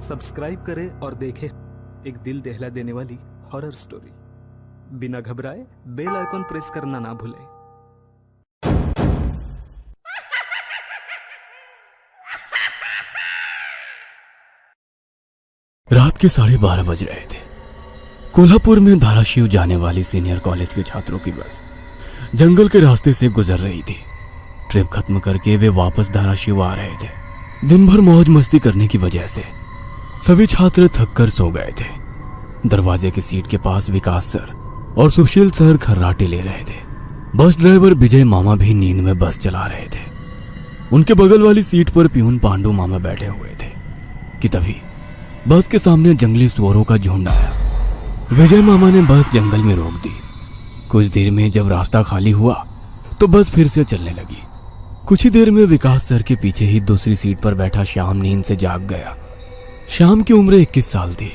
Subscribe करें और देखें एक दिल दहला देने वाली हॉरर स्टोरी। बिना घबराए बेल आइकॉन प्रेस करना ना भूलें। रात के 12:30 बज रहे थे। कोल्हापुर में धाराशिव जाने वाली सीनियर कॉलेज के छात्रों की बस जंगल के रास्ते से गुजर रही थी। ट्रिप खत्म करके वे वापस धाराशिव आ रहे थे। दिन भर मौज मस्ती करने की वजह से सभी छात्र थक कर सो गए थे। दरवाजे की सीट के पास विकास सर और सुशील सर खर्राटे ले रहे थे। बस ड्राइवर विजय मामा भी नींद में बस चला रहे थे। उनके बगल वाली सीट पर प्यून पांडु मामा बैठे हुए थे कि तभी बस के सामने जंगली सुअरों का झुंड आया। विजय मामा ने बस जंगल में रोक दी। कुछ देर में जब रास्ता खाली हुआ तो बस फिर से चलने लगी। कुछ ही देर में विकास सर के पीछे ही दूसरी सीट पर बैठा श्याम नींद से जाग गया। श्याम की उम्र 21 साल थी।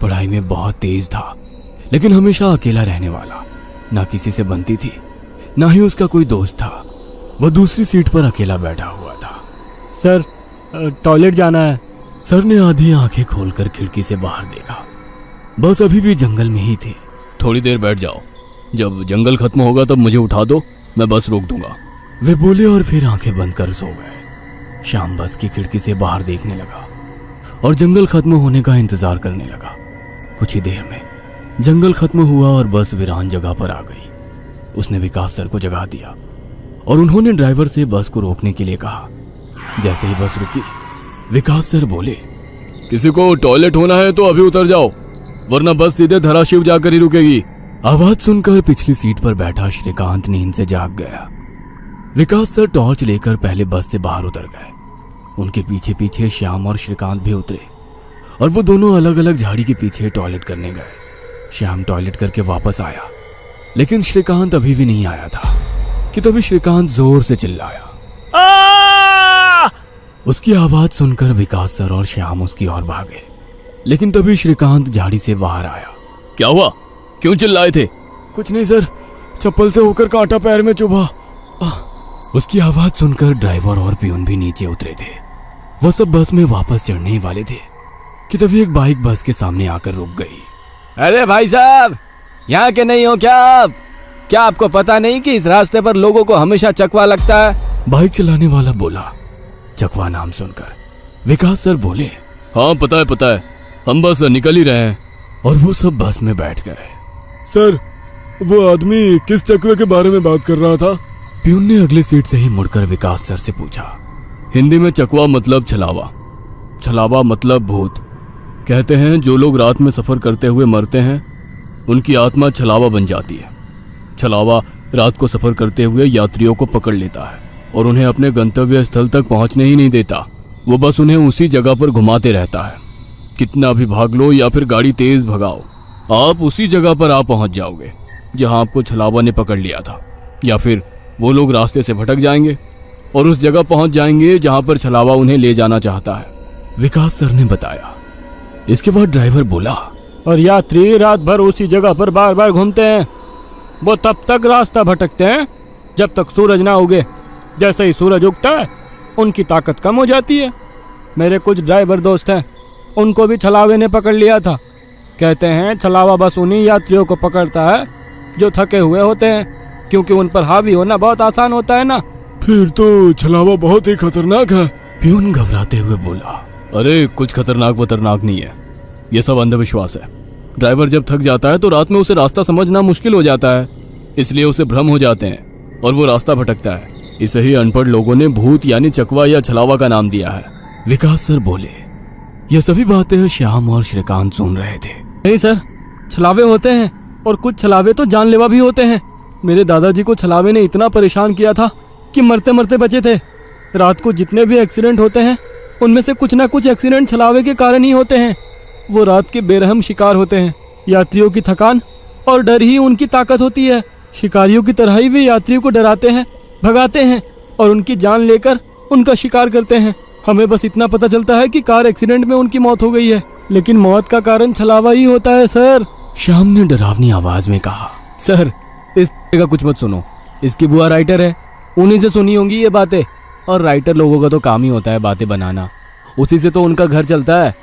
पढ़ाई में बहुत तेज था, लेकिन हमेशा अकेला रहने वाला। ना किसी से बनती थी, ना ही उसका कोई दोस्त था। वह दूसरी सीट पर अकेला बैठा हुआ था। सर, टॉयलेट जाना है। सर ने आधी आंखें खोलकर खिड़की से बाहर देखा। बस अभी भी जंगल में ही थी। थोड़ी देर बैठ जाओ, जब जंगल खत्म होगा तब मुझे उठा दो, मैं बस रोक दूंगा। वे बोले और फिर आंखें बंद कर सो गए। श्याम बस की खिड़की से बाहर देखने लगा और जंगल खत्म होने का इंतजार करने लगा। कुछ ही देर में जंगल खत्म हुआ और बस वीरान जगह पर आ गई। उसने विकास सर को जगा दिया और उन्होंने ड्राइवर से बस को रोकने के लिए कहा। जैसे ही बस रुकी, विकास सर बोले, किसी को टॉयलेट होना है तो अभी उतर जाओ, वरना बस सीधे धाराशिव जाकर ही रुकेगी। आवाज सुनकर पिछली सीट पर बैठा श्रीकांत नींद से जाग गया। विकास सर टॉर्च लेकर पहले बस से बाहर उतर गए। उनके पीछे पीछे श्याम और श्रीकांत भी उतरे और वो दोनों अलग अलग झाड़ी के पीछे टॉयलेट करने गए। श्याम टॉयलेट करके वापस आया, लेकिन श्रीकांत अभी भी नहीं आया था कि तभी श्रीकांत जोर से चिल्लाया। उसकी आवाज सुनकर विकास सर और श्याम उसकी ओर भागे, लेकिन तभी श्रीकांत झाड़ी से बाहर आया। क्या हुआ, क्यों चिल्लाए थे? कुछ नहीं सर, चप्पल से होकर कांटा पैर में चुभा। उसकी आवाज सुनकर ड्राइवर और प्यून भी नीचे उतरे थे। वो सब बस में वापस चढ़ने ही वाले थे कि तभी एक बाइक बस के सामने आकर रुक गई। अरे भाई साहब, यहाँ के नहीं हो क्या आप? क्या आपको पता नहीं कि इस रास्ते पर लोगों को हमेशा चकवा लगता है? बाइक चलाने वाला बोला। चकवा नाम सुनकर विकास सर बोले, हाँ पता है, हम बस निकल ही रहे हैं। और वो सब बस में बैठ गए। सर, वो आदमी किस चकवे के बारे में बात कर रहा था? प्यून ने अगली सीट से ही मुड़कर विकास सर से पूछा। हिंदी में चकवा मतलब छलावा, छलावा मतलब भूत। कहते हैं जो लोग रात में सफर करते हुए मरते हैं, उनकी आत्मा छलावा बन जाती है। छलावा रात को सफर करते हुए यात्रियों को पकड़ लेता है और उन्हें अपने गंतव्य स्थल तक पहुंचने ही नहीं देता। वो बस उन्हें उसी जगह पर घुमाते रहता है। कितना भी भाग लो या फिर गाड़ी तेज भगाओ, आप उसी जगह पर आ पहुंच जाओगे जहां आपको छलावा ने पकड़ लिया था। या फिर वो लोग रास्ते से भटक जाएंगे और उस जगह पहुंच जाएंगे जहां पर छलावा उन्हें ले जाना चाहता है। विकास सर ने बताया। इसके बाद ड्राइवर बोला, और यात्री रात भर उसी जगह पर बार बार घूमते हैं। वो तब तक रास्ता भटकते हैं जब तक सूरज ना उगे। जैसे ही सूरज उगता है, उनकी ताकत कम हो जाती है। मेरे कुछ ड्राइवर दोस्त हैं, उनको भी छलावे ने पकड़ लिया था। कहते हैं छलावा बस उन्हीं यात्रियों को पकड़ता है जो थके हुए होते हैं, क्योंकि उन पर हावी होना बहुत आसान होता है ना। फिर तो छलावा बहुत ही खतरनाक है। प्यून घबराते हुए बोला। अरे कुछ खतरनाक नहीं है, ये सब अंधविश्वास है। ड्राइवर जब थक जाता है तो रात में उसे रास्ता समझना मुश्किल हो जाता है, इसलिए उसे भ्रम हो जाते हैं और वो रास्ता भटकता है। इसे ही अनपढ़ लोगों ने भूत यानी चकवा या छलावा का नाम दिया है। विकास सर बोले। ये सभी बातें श्याम और श्रीकांत सुन रहे थे। नहीं सर, छलावे होते हैं और कुछ छलावे तो जानलेवा भी होते हैं। मेरे दादाजी को छलावे ने इतना परेशान किया था कि मरते मरते बचे थे। रात को जितने भी एक्सीडेंट होते हैं, उनमें से कुछ ना कुछ एक्सीडेंट छलावे के कारण ही होते हैं। वो रात के बेरहम शिकार होते हैं। यात्रियों की थकान और डर ही उनकी ताकत होती है। शिकारियों की तरह ही वे यात्रियों को डराते हैं, भगाते हैं और उनकी जान लेकर उनका शिकार करते हैं। हमें बस इतना पता चलता है कि कार एक्सीडेंट में उनकी मौत हो गई है, लेकिन मौत का कारण छलावा ही होता है सर। श्याम ने डरावनी आवाज में कहा। सर, इस का कुछ मत सुनो, इसकी बुआ राइटर है, उन्हीं से सुनी होंगी ये बातें। और राइटर लोगों का तो काम ही होता है बातें बनाना, उसी से तो उनका घर चलता है।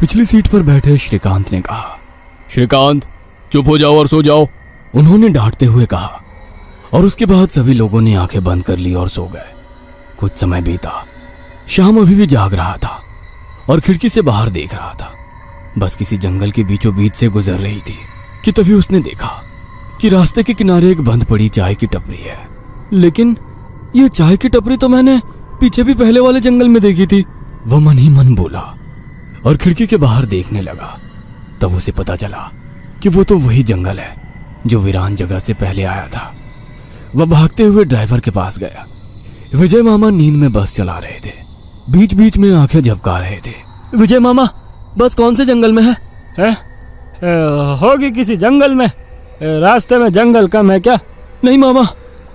पिछली सीट पर बैठे श्रीकांत ने कहा। श्रीकांत, चुप हो जाओ और सो जाओ। उन्होंने डांटते हुए कहा और उसके बाद सभी लोगों ने आंखें बंद कर ली और सो गए। कुछ समय बीता। श्याम अभी भी जाग रहा था और खिड़की से बाहर देख रहा था। बस किसी जंगल के बीचों बीच से गुजर रही थी कि तभी उसने देखा कि रास्ते के किनारे एक बंद पड़ी चाय की टपरी है। लेकिन ये चाय की टपरी तो मैंने पीछे भी पहले वाले जंगल में देखी थी। वह मन ही मन बोला और खिड़की के बाहर देखने लगा। तब उसे पता चला कि वो तो वही जंगल है जो वीरान जगह से पहले आया था। वह भागते हुए ड्राइवर के पास गया। विजय मामा नींद में बस चला रहे थे, बीच बीच में आंखें झपका रहे थे। विजय मामा, बस कौन से जंगल में है? होगी किसी जंगल में। रास्ते में जंगल कम है क्या? नहीं मामा,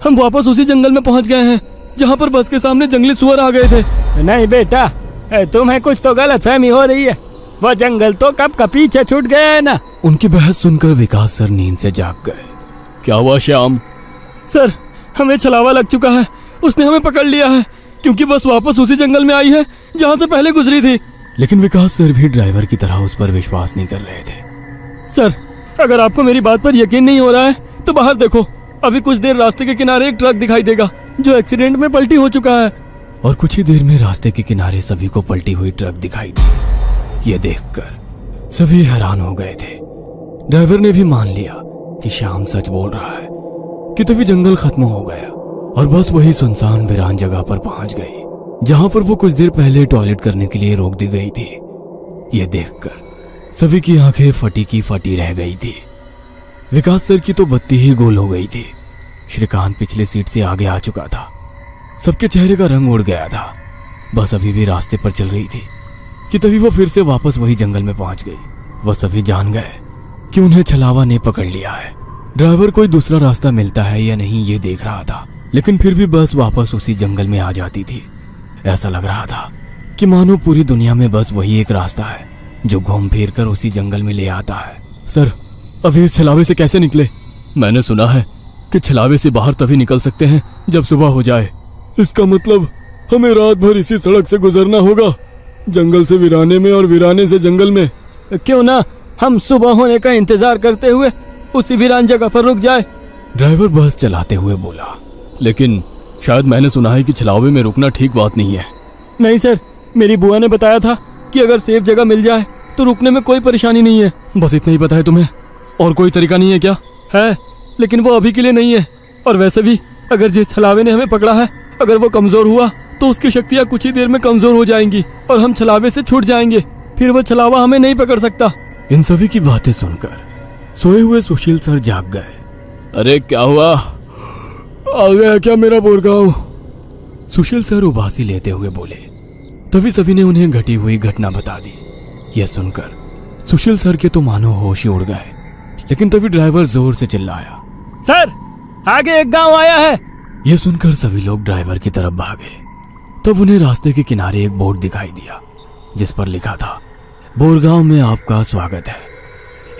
हम वापस उसी जंगल में पहुंच गए हैं जहां पर बस के सामने जंगली सुअर आ गए थे। नहीं बेटा, तुम्हें कुछ तो गलतफहमी हो रही है। वो जंगल तो कब का पीछे छूट गया है ना। उनकी बहस सुनकर विकास सर नींद से जाग गए। क्या हुआ श्याम? सर, हमें छलावा लग चुका है। उसने हमें पकड़ लिया है क्योंकि बस वापस उसी जंगल में आई है जहां से पहले गुजरी थी। लेकिन विकास सर भी ड्राइवर की तरह उस पर विश्वास नहीं कर रहे थे। सर, अगर आपको मेरी बात पर यकीन नहीं हो रहा है तो बाहर देखो। अभी कुछ देर रास्ते के किनारे एक ट्रक दिखाई देगा जो एक्सीडेंट में पलटी हो चुका है। और कुछ ही देर में रास्ते के किनारे सभी को पलटी हुई ट्रक दिखाई दी। ये देखकर सभी हैरान हो गए थे। ड्राइवर ने भी मान लिया कि श्याम सच बोल रहा है कि तभी जंगल खत्म हो गया और बस वही सुनसान वीरान जगह पर पहुंच गई जहां पर वो कुछ देर पहले टॉयलेट करने के लिए रोक दी गई थी। ये देखकर सभी की आंखें फटी की फटी रह गई थी। विकास सर की तो बत्ती ही गोल हो गई थी। श्रीकांत पिछले सीट से आगे आ चुका था। सबके चेहरे का रंग उड़ गया था। बस अभी भी रास्ते पर चल रही थी कि तभी वो फिर से वापस वही जंगल में पहुंच गई। वह सभी जान गए कि उन्हें छलावा ने पकड़ लिया है। ड्राइवर कोई दूसरा रास्ता मिलता है या नहीं ये देख रहा था, लेकिन फिर भी बस वापस उसी जंगल में आ जाती थी। ऐसा लग रहा था कि मानो पूरी दुनिया में बस वही एक रास्ता है जो घूम फिर कर उसी जंगल में ले आता है। सर, अभी इस छलावे से कैसे निकले? मैंने सुना है कि छलावे से बाहर तभी निकल सकते हैं जब सुबह हो जाए। इसका मतलब हमें रात भर इसी सड़क से गुजरना होगा, जंगल से वीराने में और वीराने से जंगल में। क्यों ना हम सुबह होने का इंतजार करते हुए उसी वीरान जगह पर रुक जाए। ड्राइवर बस चलाते हुए बोला। लेकिन शायद मैंने सुना है कि छलावे में रुकना ठीक बात नहीं है। नहीं सर, मेरी बुआ ने बताया था कि अगर सेफ जगह मिल जाए तो रुकने में कोई परेशानी नहीं है। बस इतना ही पता है तुम्हें? और कोई तरीका नहीं है क्या? है, लेकिन वो अभी के लिए नहीं है। और वैसे भी अगर जिस छलावे ने हमें पकड़ा है, अगर वो कमजोर हुआ तो उसकी शक्तियाँ कुछ ही देर में कमजोर हो जाएंगी और हम छलावे से छूट जाएंगे। फिर वो छलावा हमें नहीं पकड़ सकता। इन सभी की बातें सुनकर सोए हुए सुशील सर जाग गए। अरे क्या हुआ? आ गया क्या मेरा बोरगांव? सुशील सर उबासी लेते हुए बोले। तभी सभी ने उन्हें घटी हुई घटना बता दी। यह सुनकर सुशील सर के तो मानो होश ही उड़ गए। लेकिन तभी ड्राइवर जोर से चिल्लाया, सर, आगे एक गांव आया है। यह सुनकर सभी लोग ड्राइवर की तरफ भागे। तब उन्हें रास्ते के किनारे एक बोर्ड दिखाई दिया जिस पर लिखा था, बोरगांव में आपका स्वागत है।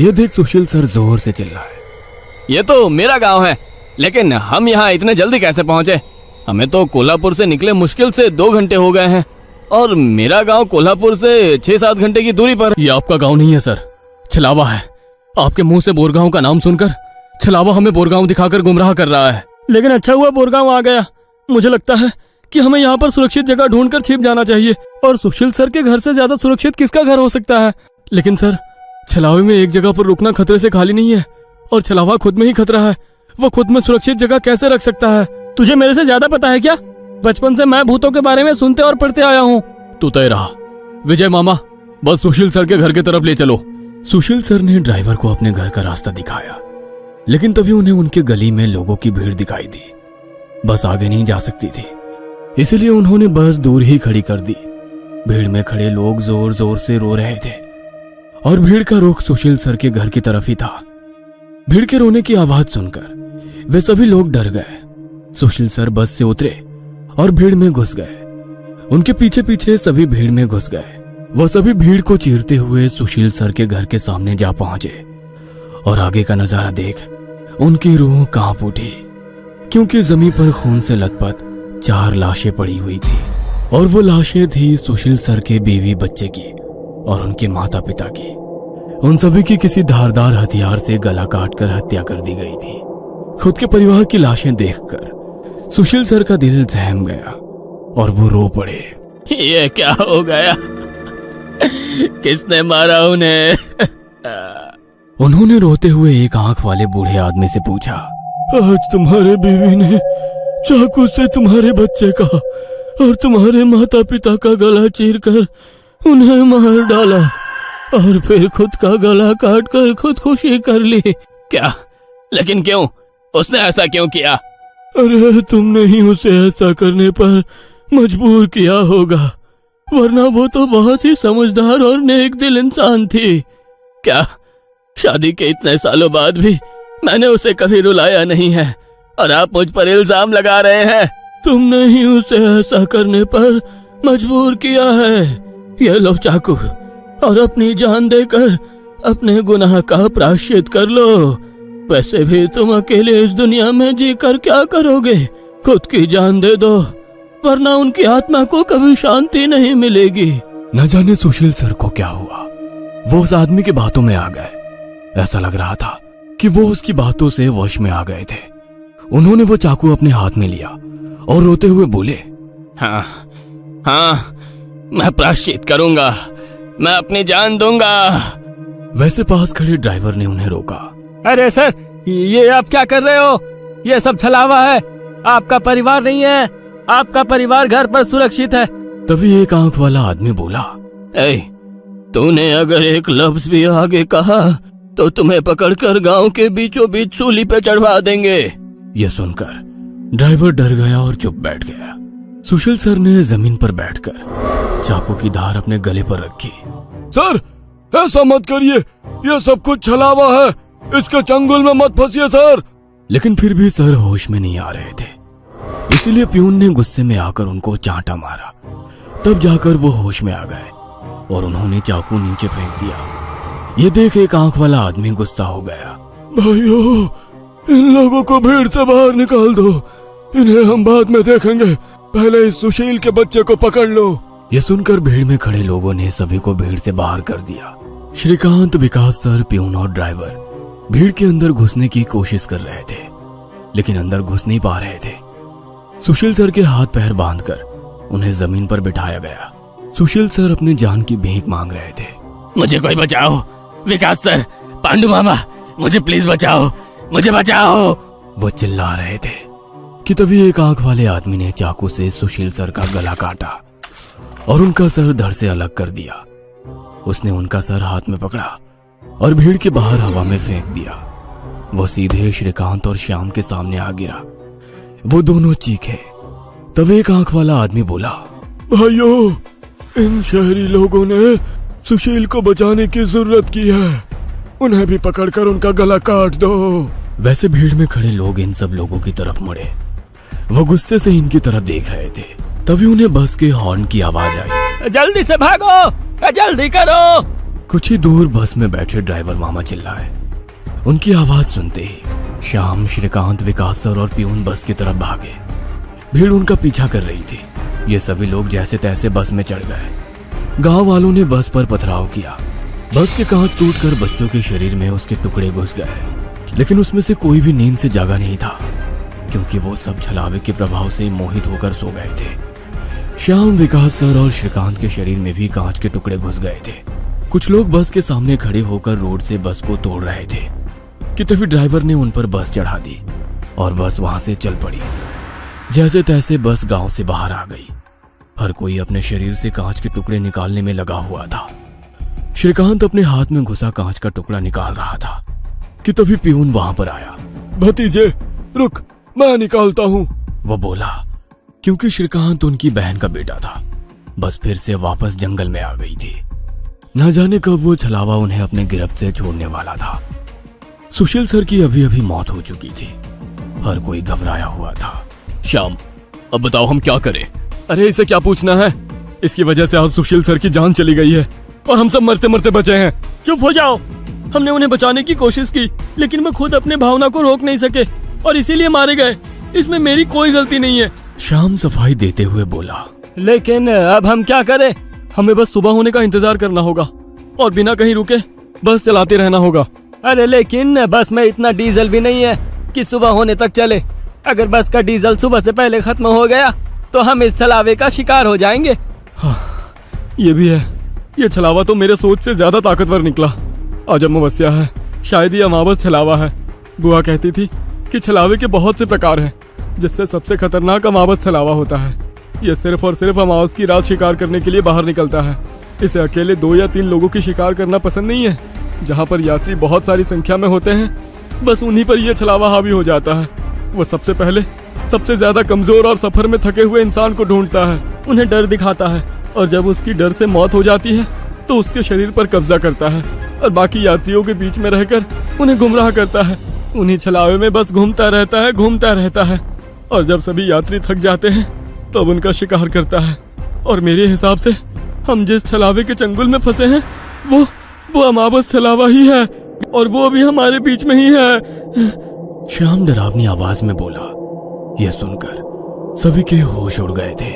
यह देख सुशील सर जोर से चिल्लाए, ये तो मेरा गांव है, लेकिन हम यहाँ इतने जल्दी कैसे पहुँचे? हमें तो कोल्हापुर से निकले मुश्किल से 2 घंटे हो गए हैं और मेरा गांव कोल्हापुर से 6-7 घंटे की दूरी पर। ये आपका गांव नहीं है सर, छलावा है। आपके मुंह से बोरगांव का नाम सुनकर छलावा हमें बोरगांव दिखाकर गुमराह कर रहा है। लेकिन अच्छा हुआ बोरगांव आ गया। मुझे लगता है कि हमें यहाँ पर सुरक्षित जगह ढूंढकर छिप जाना चाहिए। और सुशील सर के घर से ज्यादा सुरक्षित किसका घर हो सकता है? लेकिन सर, छलावे में एक जगह पर रुकना खतरे से खाली नहीं है और छलावा खुद में ही खतरा है। वो खुद में सुरक्षित जगह कैसे रख सकता है? तुझे मेरे से ज्यादा पता है क्या? बचपन से मैं भूतों के बारे में सुनते और पढ़ते आया हूँ। तू तय रहा। विजय मामा, बस सुशील सर के घर की तरफ ले चलो। सुशील सर ने ड्राइवर को अपने घर का रास्ता दिखाया, लेकिन तभी उन्हें उनके गली में लोगों की भीड़ दिखाई दी। बस आगे नहीं जा सकती थी, इसलिए उन्होंने बस दूर ही खड़ी कर दी। भीड़ में खड़े लोग जोर जोर से रो रहे थे और भीड़ का रुख सुशील सर के घर की तरफ ही था। भीड़ के रोने की आवाज सुनकर वे सभी लोग डर गए। सुशील सर बस से उतरे और भीड़ में घुस गए। उनके पीछे पीछे सभी भीड़ में घुस गए। वह सभी भीड़ को चीरते हुए सुशील सर के घर के सामने जा पहुंचे और आगे का नजारा देख उनकी रूह कांप उठी, क्योंकि जमीन पर खून से लथपथ 4 लाशें पड़ी हुई थी और वो लाशें थी सुशील सर के बीवी बच्चे की और उनके माता पिता की, उन सभी की किसी धारदार हथियार से गला काटकर हत्या कर दी गई थी। खुद के परिवार की लाशें देखकर सुशील सर का दिल सहम गया और वो रो पड़े। ये क्या हो गया? किसने मारा उन्हें? उन्होंने रोते हुए एक आंख वाले बूढ़े आदमी से पूछा, आज तुम्हारे बीवी ने चाकू से तुम्हारे बच्चे का और तुम्हारे माता पिता का गला चीरकर उन्हें मार डाला और फिर खुद का गला काटकर खुदकुशी कर ली। क्या? लेकिन क्यों? उसने ऐसा क्यों किया? अरे तुमने ही उसे ऐसा करने पर मजबूर किया होगा, वरना वो तो बहुत ही समझदार और नेक दिल इंसान थी। क्या शादी के इतने सालों बाद भी मैंने उसे कभी रुलाया नहीं है और आप मुझ पर इल्जाम लगा रहे हैं? तुमने ही उसे ऐसा करने पर मजबूर किया है। ये लो चाकू और अपनी जान देकर अपने गुनाह का प्रायश्चित कर लो। वैसे भी तुम अकेले इस दुनिया में जीकर क्या करोगे? खुद की जान दे दो, वरना उनकी आत्मा को कभी शांति नहीं मिलेगी। न जाने सुशील सर को क्या हुआ, वो उस आदमी की बातों में आ गए। ऐसा लग रहा था कि वो उसकी बातों से वश में आ गए थे। उन्होंने वो चाकू अपने हाथ में लिया और रोते हुए बोले, हाँ हाँ, मैं प्रायश्चित करूंगा, मैं अपनी जान दूंगा। वैसे पास खड़े ड्राइवर ने उन्हें रोका। अरे सर, ये आप क्या कर रहे हो? ये सब छलावा है, आपका परिवार नहीं है। आपका परिवार घर पर सुरक्षित है। तभी एक आंख वाला आदमी बोला, ए, तूने अगर एक लफ्ज भी आगे कहा तो तुम्हें पकड़कर गांव के बीचों बीच सूली पे चढ़वा देंगे। यह सुनकर ड्राइवर डर गया और चुप बैठ गया। सुशील सर ने जमीन पर बैठकर चाकू की धार अपने गले पर रखी। सर, ऐसा मत करिए, ये सब कुछ छलावा है, इसके चंगुल में मत फंसिए सर। लेकिन फिर भी सर होश में नहीं आ रहे थे, इसीलिए प्यून ने गुस्से में आकर उनको चांटा मारा। तब जाकर वो होश में आ गए और उन्होंने चाकू नीचे फेंक दिया। ये देख एक आंख वाला आदमी गुस्सा हो गया। भाइयों, इन लोगों को भीड़ से बाहर निकाल दो, इन्हें हम बाद में देखेंगे, पहले इस सुशील के बच्चे को पकड़ लो। ये सुनकर भीड़ में खड़े लोगों ने सभी को भीड़ से बाहर कर दिया। श्रीकांत, विकास सर, प्यून और ड्राइवर भीड़ के अंदर घुसने की कोशिश कर रहे थे, लेकिन अंदर घुस नहीं पा रहे थे। सुशील सर के हाथ पैर बांधकर उन्हें जमीन पर बिठाया गया। सुशील सर अपनी जान की भीख मांग रहे थे। मुझे कोई बचाओ, विकास सर, पांडु मामा, मुझे प्लीज बचाओ, मुझे बचाओ। वो चिल्ला रहे थे कि तभी एक आंख वाले आदमी ने चाकू से सुशील सर का गला काटा और उनका सर धड़ से अलग कर दिया। उसने उनका सर हाथ में पकड़ा और भीड़ के बाहर हवा में फेंक दिया। वो सीधे श्रीकांत और श्याम के सामने आ गिरा। वो दोनों चीखे। तब एक आंख वाला आदमी बोला, भाइयों, इन शहरी लोगों ने सुशील को बचाने की जरूरत की है, उन्हें भी पकड़कर उनका गला काट दो। वैसे भीड़ में खड़े लोग इन सब लोगों की तरफ मुड़े। वो गुस्से से इनकी तरफ देख रहे थे। तभी उन्हें बस के हॉर्न की आवाज आई। जल्दी से भागो, जल्दी करो। कुछ ही दूर बस में बैठे ड्राइवर मामा चिल्लाए। उनकी आवाज सुनते ही श्याम, श्रीकांत, विकास सर और प्यून बस की तरफ भागे। भीड़ उनका पीछा कर रही थी। ये सभी लोग जैसे तैसे बस में चढ़ गए। गांव वालों ने बस पर पथराव किया। बस के कांच टूटकर बच्चों के शरीर में उसके टुकड़े घुस गए, लेकिन उसमें से कोई भी नींद से जागा नहीं था, क्योंकि वो सब छलावे के प्रभाव से मोहित होकर सो गए थे। श्याम, विकास सर और श्रीकांत के शरीर में भी कांच के टुकड़े घुस गए थे। कुछ लोग बस के सामने खड़े होकर रोड से बस को तोड़ रहे थे कि तभी ड्राइवर ने उन पर बस चढ़ा दी और बस वहां से चल पड़ी। जैसे तैसे बस गांव से बाहर आ गई। हर कोई अपने शरीर से कांच के टुकड़े निकालने में लगा हुआ था। श्रीकांत अपने हाथ में घुसा कांच का टुकड़ा निकाल रहा था कि तभी प्यून वहां पर आया। भतीजे, रुक, मैं निकालता हूँ, वो बोला, क्योंकि श्रीकांत उनकी बहन का बेटा था। बस फिर से वापस जंगल में आ गई थी। न जाने कब वो छलावा उन्हें अपने गिरफ्त से छोड़ने वाला था। सुशील सर की अभी अभी मौत हो चुकी थी। हर कोई घबराया हुआ था। श्याम, अब बताओ हम क्या करें? अरे इसे क्या पूछना है, इसकी वजह से आज सुशील सर की जान चली गई है और हम सब मरते मरते बचे हैं। चुप हो जाओ। हमने उन्हें बचाने की कोशिश की, लेकिन वो खुद अपने भावना को रोक नहीं सके और इसीलिए मारे गए। इसमें मेरी कोई गलती नहीं है। श्याम सफाई देते हुए बोला, लेकिन अब हम क्या करें? हमें बस सुबह होने का इंतजार करना होगा। और बिना कहीं रुके बस चलाते रहना होगा। अरे लेकिन बस में इतना डीजल भी नहीं है कि सुबह होने तक चले। अगर बस का डीजल सुबह से पहले खत्म हो गया तो हम इस छलावे का शिकार हो जाएंगे। ये भी है, ये छलावा तो मेरे सोच से ज्यादा ताकतवर निकला। आज अमावस्या है, शायद ये अमावस छलावा है। बुआ कहती थी कि छलावे के बहुत से प्रकार हैं, जिससे सबसे खतरनाक अमावस छलावा होता है। ये सिर्फ और सिर्फ अमावस की रात शिकार करने के लिए बाहर निकलता है। इसे अकेले 2 या 3 लोगों की शिकार करना पसंद नहीं है। जहाँ पर यात्री बहुत सारी संख्या में होते हैं, बस उन्हीं पर यह छलावा हावी हो जाता है। वो सबसे पहले सबसे ज्यादा कमजोर और सफर में थके हुए इंसान को ढूंढता है, उन्हें डर दिखाता है, और जब उसकी डर से मौत हो जाती है तो उसके शरीर पर कब्जा करता है और बाकी यात्रियों के बीच में रहकर उन्हें गुमराह करता है। उन्हीं छलावे में बस घूमता रहता है और जब सभी यात्री थक जाते हैं तब उनका शिकार करता है। और मेरे हिसाब से हम जिस छलावे के चंगुल में फंसे हैं वो अमावस छलावा ही है, और वो भी हमारे बीच में ही है। श्याम डरावनी आवाज में बोला। यह सुनकर सभी के होश उड़ गए थे।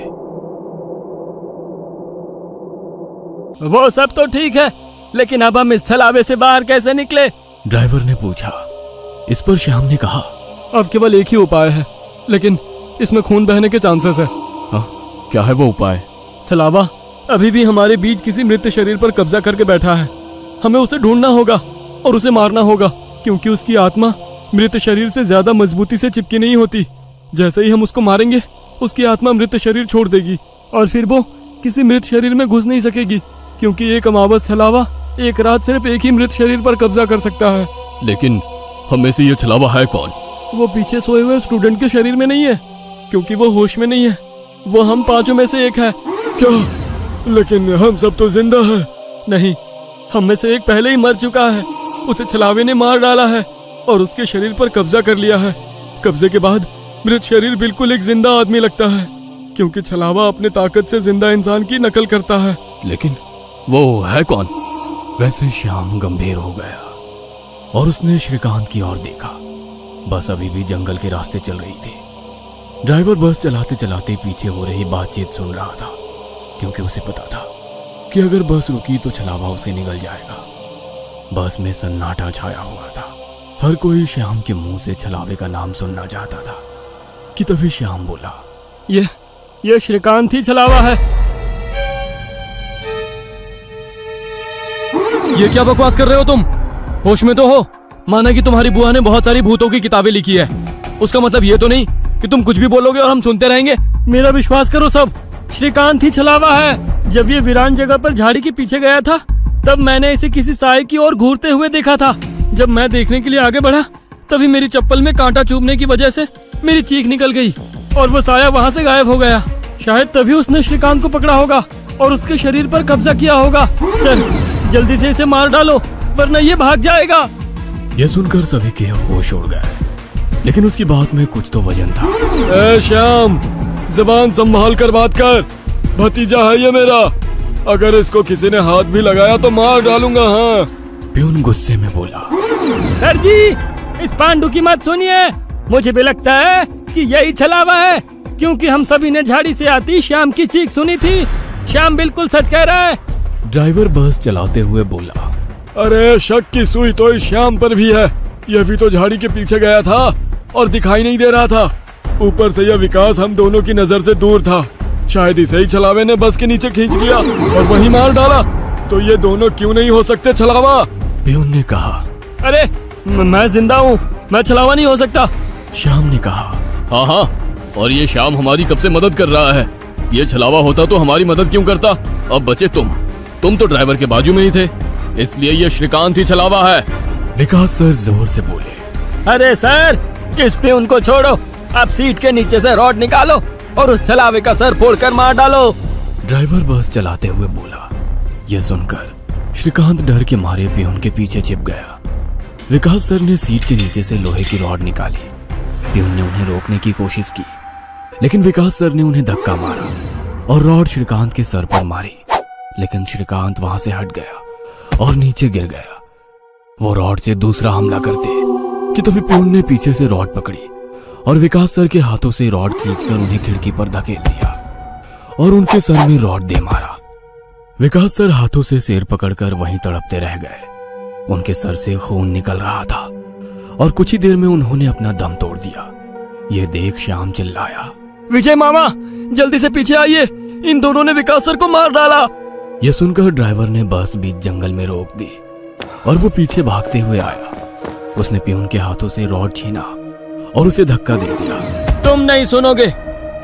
वो सब तो ठीक है, लेकिन अब हम इस छलावे से बाहर कैसे निकले? ड्राइवर ने पूछा। इस पर श्याम ने कहा, अब केवल एक ही उपाय है, लेकिन इसमें खून बहने के चांसेस है। क्या है वो उपाय? छलावा अभी भी हमारे बीच किसी मृत शरीर पर कब्जा करके बैठा है। हमें उसे ढूंढना होगा और उसे मारना होगा, क्योंकि उसकी आत्मा मृत शरीर से ज्यादा मजबूती से चिपकी नहीं होती। जैसे ही हम उसको मारेंगे, उसकी आत्मा मृत शरीर छोड़ देगी और फिर वो किसी मृत शरीर में घुस नहीं सकेगी, क्योंकि एक अमावस छलावा एक रात सिर्फ एक ही मृत शरीर पर कब्जा कर सकता है। लेकिन हम में से ये छलावा है कौन? वो पीछे सोए हुए स्टूडेंट के शरीर में नहीं है, क्योंकि वो होश में नहीं है। वो हम 5 में से एक है। क्या? लेकिन हम सब तो जिंदा हैं। नहीं, हम में से एक पहले ही मर चुका है। उसे छलावे ने मार डाला है और उसके शरीर पर कब्जा कर लिया है। कब्जे के बाद मृत शरीर बिल्कुल एक जिंदा आदमी लगता है, क्योंकि छलावा अपने ताकत से जिंदा इंसान की नकल करता है। लेकिन वो है कौन? वैसे श्याम गंभीर हो गया और उसने श्रीकांत की ओर देखा। बस अभी भी जंगल के रास्ते चल रही थी। ड्राइवर बस चलाते चलाते पीछे हो रही बातचीत सुन रहा था, क्योंकि उसे पता था कि अगर बस रुकी तो छलावा उसे निगल जाएगा। बस में सन्नाटा छाया हुआ था। हर कोई श्याम के मुंह से छलावे का नाम सुनना चाहता था कि तभी श्याम बोला, ये श्रीकांत ही छलावा है। ये क्या बकवास कर रहे हो तुम? होश में तो हो? माना कि तुम्हारी बुआ ने बहुत सारी भूतों की किताबें लिखी है, उसका मतलब ये तो नहीं कि तुम कुछ भी बोलोगे और हम सुनते रहेंगे। मेरा विश्वास करो, सब श्रीकांत ही छलावा है। जब ये वीरान जगह पर झाड़ी के पीछे गया था, तब मैंने इसे किसी साए की ओर घूरते हुए देखा था। जब मैं देखने के लिए आगे बढ़ा, तभी मेरी चप्पल में कांटा चुभने की वजह से मेरी चीख निकल गई और वो साया वहाँ से गायब हो गया। शायद तभी उसने श्रीकांत को पकड़ा होगा और उसके शरीर पर कब्जा किया होगा। चल जल्दी से इसे मार डालो, वरना ये भाग जाएगा। यह सुनकर सभी के होश उड़ गए, लेकिन उसकी बात में कुछ तो वजन था। ए श्याम, जबान संभाल कर बात कर। भतीजा है ये मेरा, अगर इसको किसी ने हाथ भी लगाया तो मार डालूंगा। हाँ। प्यून गुस्से में बोला। सर जी, इस पांडु की मत सुनिए। मुझे भी लगता है कि यही छलावा है, क्योंकि हम सभी ने झाड़ी से आती श्याम की चीख सुनी थी। श्याम बिल्कुल सच कह रहा है। ड्राइवर बस चलाते हुए बोला। अरे शक की सुई तो इस श्याम पर भी है। यह भी तो झाड़ी के पीछे गया था और दिखाई नहीं दे रहा था। ऊपर से यह विकास हम दोनों की नजर से दूर था। शायद इसे ही छलावे ने बस के नीचे खींच लिया और वहीं मार डाला। तो ये दोनों क्यों नहीं हो सकते छलावा? प्यून ने कहा। अरे मैं जिंदा हूँ, मैं छलावा नहीं हो सकता। श्याम ने कहा। हाँ, और ये श्याम हमारी कब से मदद कर रहा है। ये छलावा होता तो हमारी मदद क्यों करता? अब बचे तुम तो ड्राइवर के बाजू में ही थे, इसलिए ये श्रीकांत ही छलावा है। विकास सर जोर से बोले। अरे सर, इस पे उनको छोड़ो। आप सीट के नीचे से रॉड निकालो और उस छलावे का सर फोड़कर मार डालो। ड्राइवर बस चलाते हुए बोला। यह सुनकर श्रीकांत डर के मारे प्यून के पीछे छिप गया। विकास सर ने सीट के नीचे से लोहे की रॉड निकाली। प्यून ने उन्हें रोकने की कोशिश की, लेकिन विकास सर ने उन्हें धक्का मारा और रॉड श्रीकांत के सर पर मारी। लेकिन श्रीकांत वहां से हट गया और नीचे गिर गया। वो रॉड से दूसरा हमला करते कि तभी प्यून ने पीछे से रॉड पकड़ी और विकास सर के हाथों से रॉड खींचकर उन्हें खिड़की पर धकेल दिया और उनके सर में रॉड दे मारा। विकास सर हाथों से सिर पकड़कर वहीं तड़पते रह गए। उनके सर से खून निकल रहा था और कुछ ही देर में उन्होंने अपना दम तोड़ दिया। यह देख श्याम चिल्लाया, विजय मामा, जल्दी से पीछे आइए, इन दोनों ने विकास सर को मार डाला। यह सुनकर ड्राइवर ने बस बीच जंगल में रोक दी और वो पीछे भागते हुए आया। उसने पियून के हाथों से रॉड छीना और उसे धक्का दे दिया। तुम नहीं सुनोगे,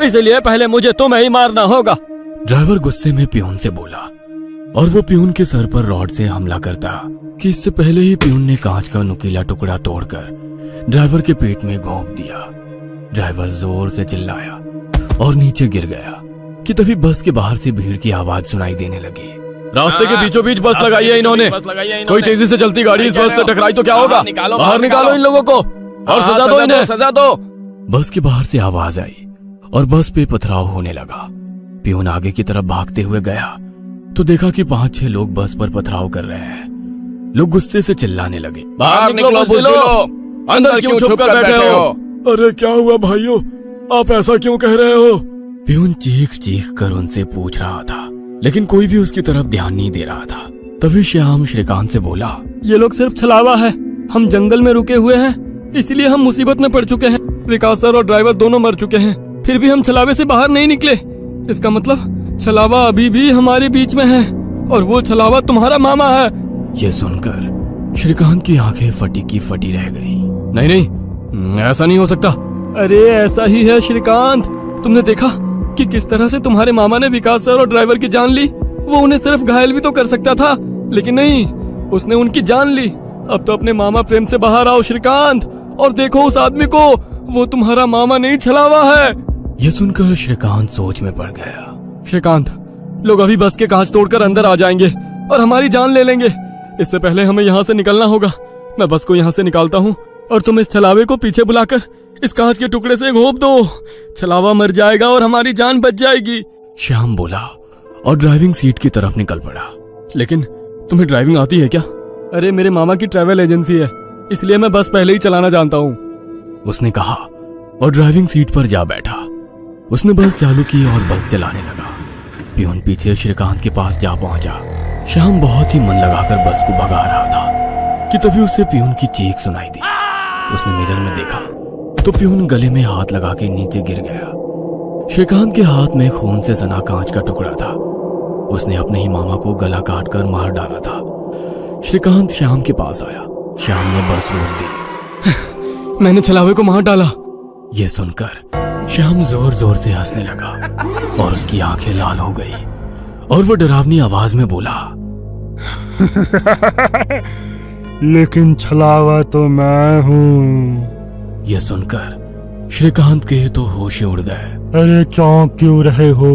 इसलिए पहले मुझे तुम्हें ही मारना होगा। ड्राइवर गुस्से में पियून से बोला और वो पियून के सर पर रॉड से हमला करता कि इससे पहले ही पियून ने कांच का नुकीला टुकड़ा तोड़कर ड्राइवर के पेट में घोंप दिया। ड्राइवर जोर से चिल्लाया और नीचे गिर गया कि तभी बस के बाहर से भीड़ की आवाज सुनाई देने लगी। रास्ते के बीचों बीच बस लगाई है इन्होंने। कोई तेजी से चलती गाड़ी इस बस से टकराई तो क्या होगा? बाहर निकालो इन लोगों को और सजा दो इन्हें, सजा दो। बस के बाहर से आवाज आई और बस पे पथराव होने लगा। पियून आगे की तरफ भागते हुए गया तो देखा कि 5-6 लोग बस पर पथराव कर रहे हैं। लोग गुस्से से चिल्लाने लगे, बाहर निकलो बुज़दिलों, अंदर क्यों छुप कर बैठे हो? अरे क्या हुआ भाइयों, आप ऐसा क्यों कह रहे हो? पियून चीख चीख कर उनसे पूछ रहा था, लेकिन कोई भी उसकी तरफ ध्यान नहीं दे रहा था। तभी श्याम श्रीकांत से बोला, ये लोग सिर्फ छलावा है, हम जंगल में रुके हुए हैं, इसलिए हम मुसीबत में पड़ चुके हैं। विकास सर और ड्राइवर दोनों मर चुके हैं, फिर भी हम छलावे से बाहर नहीं निकले। इसका मतलब छलावा अभी भी हमारे बीच में है और वो छलावा तुम्हारा मामा है। ये सुनकर श्रीकांत की आंखें फटी की फटी रह गईं। नहीं नहीं, ऐसा नहीं हो सकता। अरे ऐसा ही है श्रीकांत, तुमने देखा कि किस तरह से तुम्हारे मामा ने विकास सर और ड्राइवर की जान ली। वो उन्हें सिर्फ घायल भी तो कर सकता था, लेकिन नहीं, उसने उनकी जान ली। अब तो अपने मामा प्रेम से बाहर आओ श्रीकांत और देखो उस आदमी को, वो तुम्हारा मामा नहीं छलावा है। यह सुनकर श्रीकांत सोच में पड़ गया। श्रीकांत, लोग अभी बस के कांच तोड़कर अंदर आ जाएंगे और हमारी जान ले लेंगे। इससे पहले हमें यहाँ से निकलना होगा। मैं बस को यहाँ से निकालता हूँ और तुम इस छलावे को पीछे बुलाकर इस कांच के टुकड़े से घोंप दो। छलावा मर जाएगा और हमारी जान बच जाएगी। श्याम बोला और ड्राइविंग सीट की तरफ निकल पड़ा। लेकिन तुम्हें ड्राइविंग आती है क्या? अरे मेरे मामा की ट्रैवल एजेंसी है, इसलिए मैं बस पहले ही चलाना जानता हूँ, उसने कहा और ड्राइविंग सीट पर जा बैठा। उसने बस चालू की और बस चलाने लगा। पियून पीछे श्रीकांत के पास जा पहुंचा। श्याम बहुत ही मन लगाकर बस को भगा रहा था कि तभी उसे पियून की चीख सुनाई दी। उसने मिरर में देखा तो पियून गले में हाथ लगा के नीचे गिर गया। श्रीकांत के हाथ में खून से सना कांच का टुकड़ा था। उसने अपने ही मामा को गला काट कर मार डाला था। श्रीकांत श्याम के पास आया। श्याम ने बस रोक दी। मैंने छलावे को मार डाला। यह सुनकर श्याम जोर जोर से हंसने लगा और उसकी आंखें लाल हो गई और वो डरावनी आवाज में बोला, लेकिन छलावा तो मैं हूँ। यह सुनकर श्रीकांत के तो होश उड़ गए। अरे चौंक क्यों रहे हो,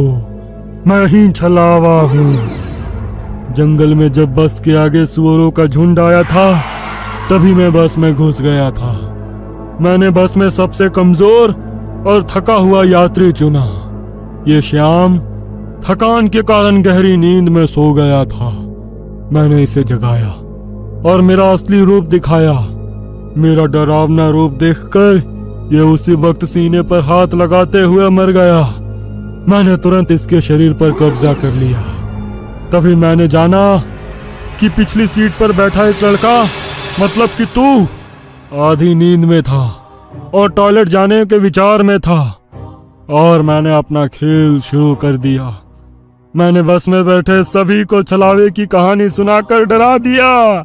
मैं ही छलावा हूँ। जंगल में जब बस के आगे सुअरों का झुंड आया था, तभी मैं बस में घुस गया था। मैंने बस में सबसे कमजोर और थका हुआ यात्री चुना। ये श्याम थकान के कारण गहरी नींद में सो गया था। मैंने इसे जगाया और मेरा असली रूप दिखाया। मेरा डरावना रूप देखकर ये उसी वक्त सीने पर हाथ लगाते हुए मर गया। मैंने तुरंत इसके शरीर पर कब्जा कर लिया। तभी मैंने जाना कि पिछली सीट पर बैठा एक लड़का, मतलब कि तू, आधी नींद में था और टॉयलेट जाने के विचार में था, और मैंने अपना खेल शुरू कर दिया। मैंने बस में बैठे सभी को छलावे की कहानी सुनाकर डरा दिया,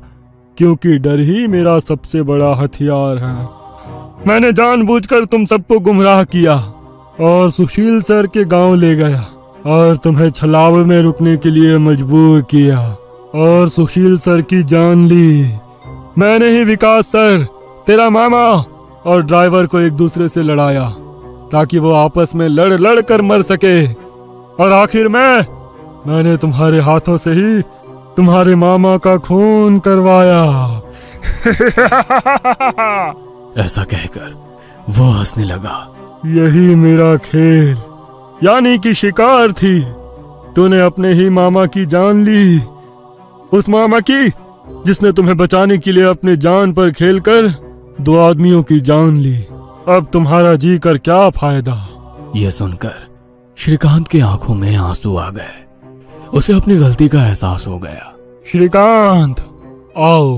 क्योंकि डर ही मेरा सबसे बड़ा हथियार है। मैंने जानबूझकर तुम सबको गुमराह किया और सुशील सर के गांव ले गया और तुम्हें छलावे में रुकने के लिए मजबूर किया और सुशील सर की जान ली। मैंने ही विकास सर, तेरा मामा और ड्राइवर को एक दूसरे से लड़ाया ताकि वो आपस में लड़ कर मर सके, और आखिर में मैंने तुम्हारे हाथों से ही तुम्हारे मामा का खून करवाया। ऐसा कहकर वो हंसने लगा। यही मेरा खेल यानी कि शिकार थी। तूने अपने ही मामा की जान ली, उस मामा की जिसने तुम्हें बचाने के लिए अपनी जान पर खेलकर 2 आदमियों की जान ली। अब तुम्हारा जी कर क्या फायदा। यह सुनकर श्रीकांत के आंखों में आंसू आ गए। उसे अपनी गलती का एहसास हो गया। श्रीकांत, आओ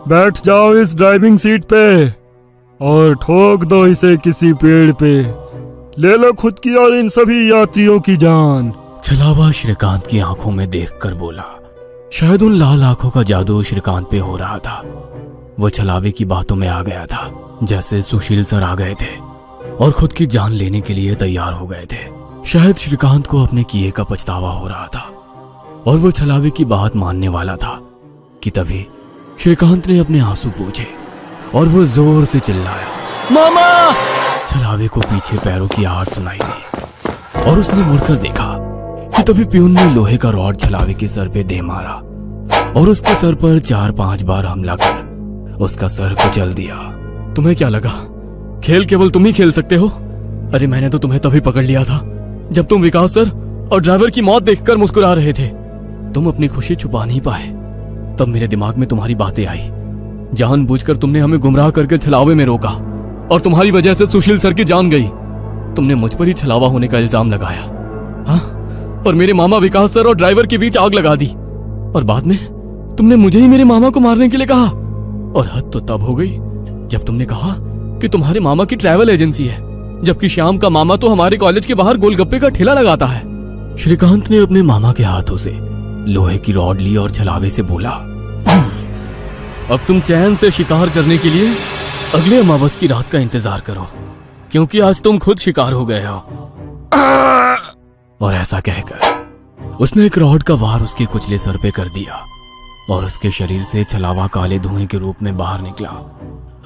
बैठ जाओ इस ड्राइविंग सीट पे और ठोक दो इसे किसी पेड़ पे। ले लो खुद की और इन सभी यात्रियों की जान। छलावा श्रीकांत की आंखों में देखकर बोला। शायद उन लाल आंखों का जादू श्रीकांत पे हो रहा था। वो छलावे की बातों में आ गया था, जैसे सुशील सर आ गए थे और खुद की जान लेने के लिए तैयार हो गए थे। शायद श्रीकांत को अपने किए का पछतावा हो रहा था और वो छलावे की बात मानने वाला था कि तभी श्रीकांत ने अपने आंसू पोंछे और वो जोर से चिल्लाया, मामा। छलावे को पीछे पैरों की आहट सुनाई दी और उसने मुड़कर देखा कि तभी प्यून ने लोहे का रॉड छलावे के सर पे दे मारा और उसके सर पर 4-5 बार हमला कर उसका सर कुचल दिया। तुम्हें क्या लगा खेल केवल तुम ही खेल सकते हो? अरे मैंने तो तुम्हें तभी पकड़ लिया था जब तुम विकास सर और ड्राइवर की मौत देखकर मुस्कुरा रहे थे। तुम अपनी खुशी छुपा नहीं पाए। तब मेरे दिमाग में तुम्हारी बातें आई। जानबूझकर तुमने हमें गुमराह करके छलावे में रोका और तुम्हारी वजह से सुशील सर की जान गई। तुमने मुझ पर ही छलावा होने का इल्जाम लगाया, हाँ? और मेरे मामा विकास सर और ड्राइवर के बीच आग लगा दी और बाद में तुमने मुझे ही मेरे मामा को मारने के लिए कहा। और हद तो तब हो गई जब तुमने कहा कि तुम्हारे मामा की ट्रैवल एजेंसी है, जबकि श्याम का मामा तो हमारे कॉलेज के बाहर गोलगप्पे का ठेला लगाता है। श्रीकांत ने अपने मामा के हाथों से लोहे की रॉड ली और छलावे से बोला, अब तुम चैन से शिकार करने के लिए अगले अमावस की रात का इंतजार करो, क्योंकि आज तुम खुद शिकार हो गए हो। और ऐसा कहकर उसने एक रॉड का वार उसके कुचले सर पे कर दिया और उसके शरीर से छलावा काले धुएं के रूप में बाहर निकला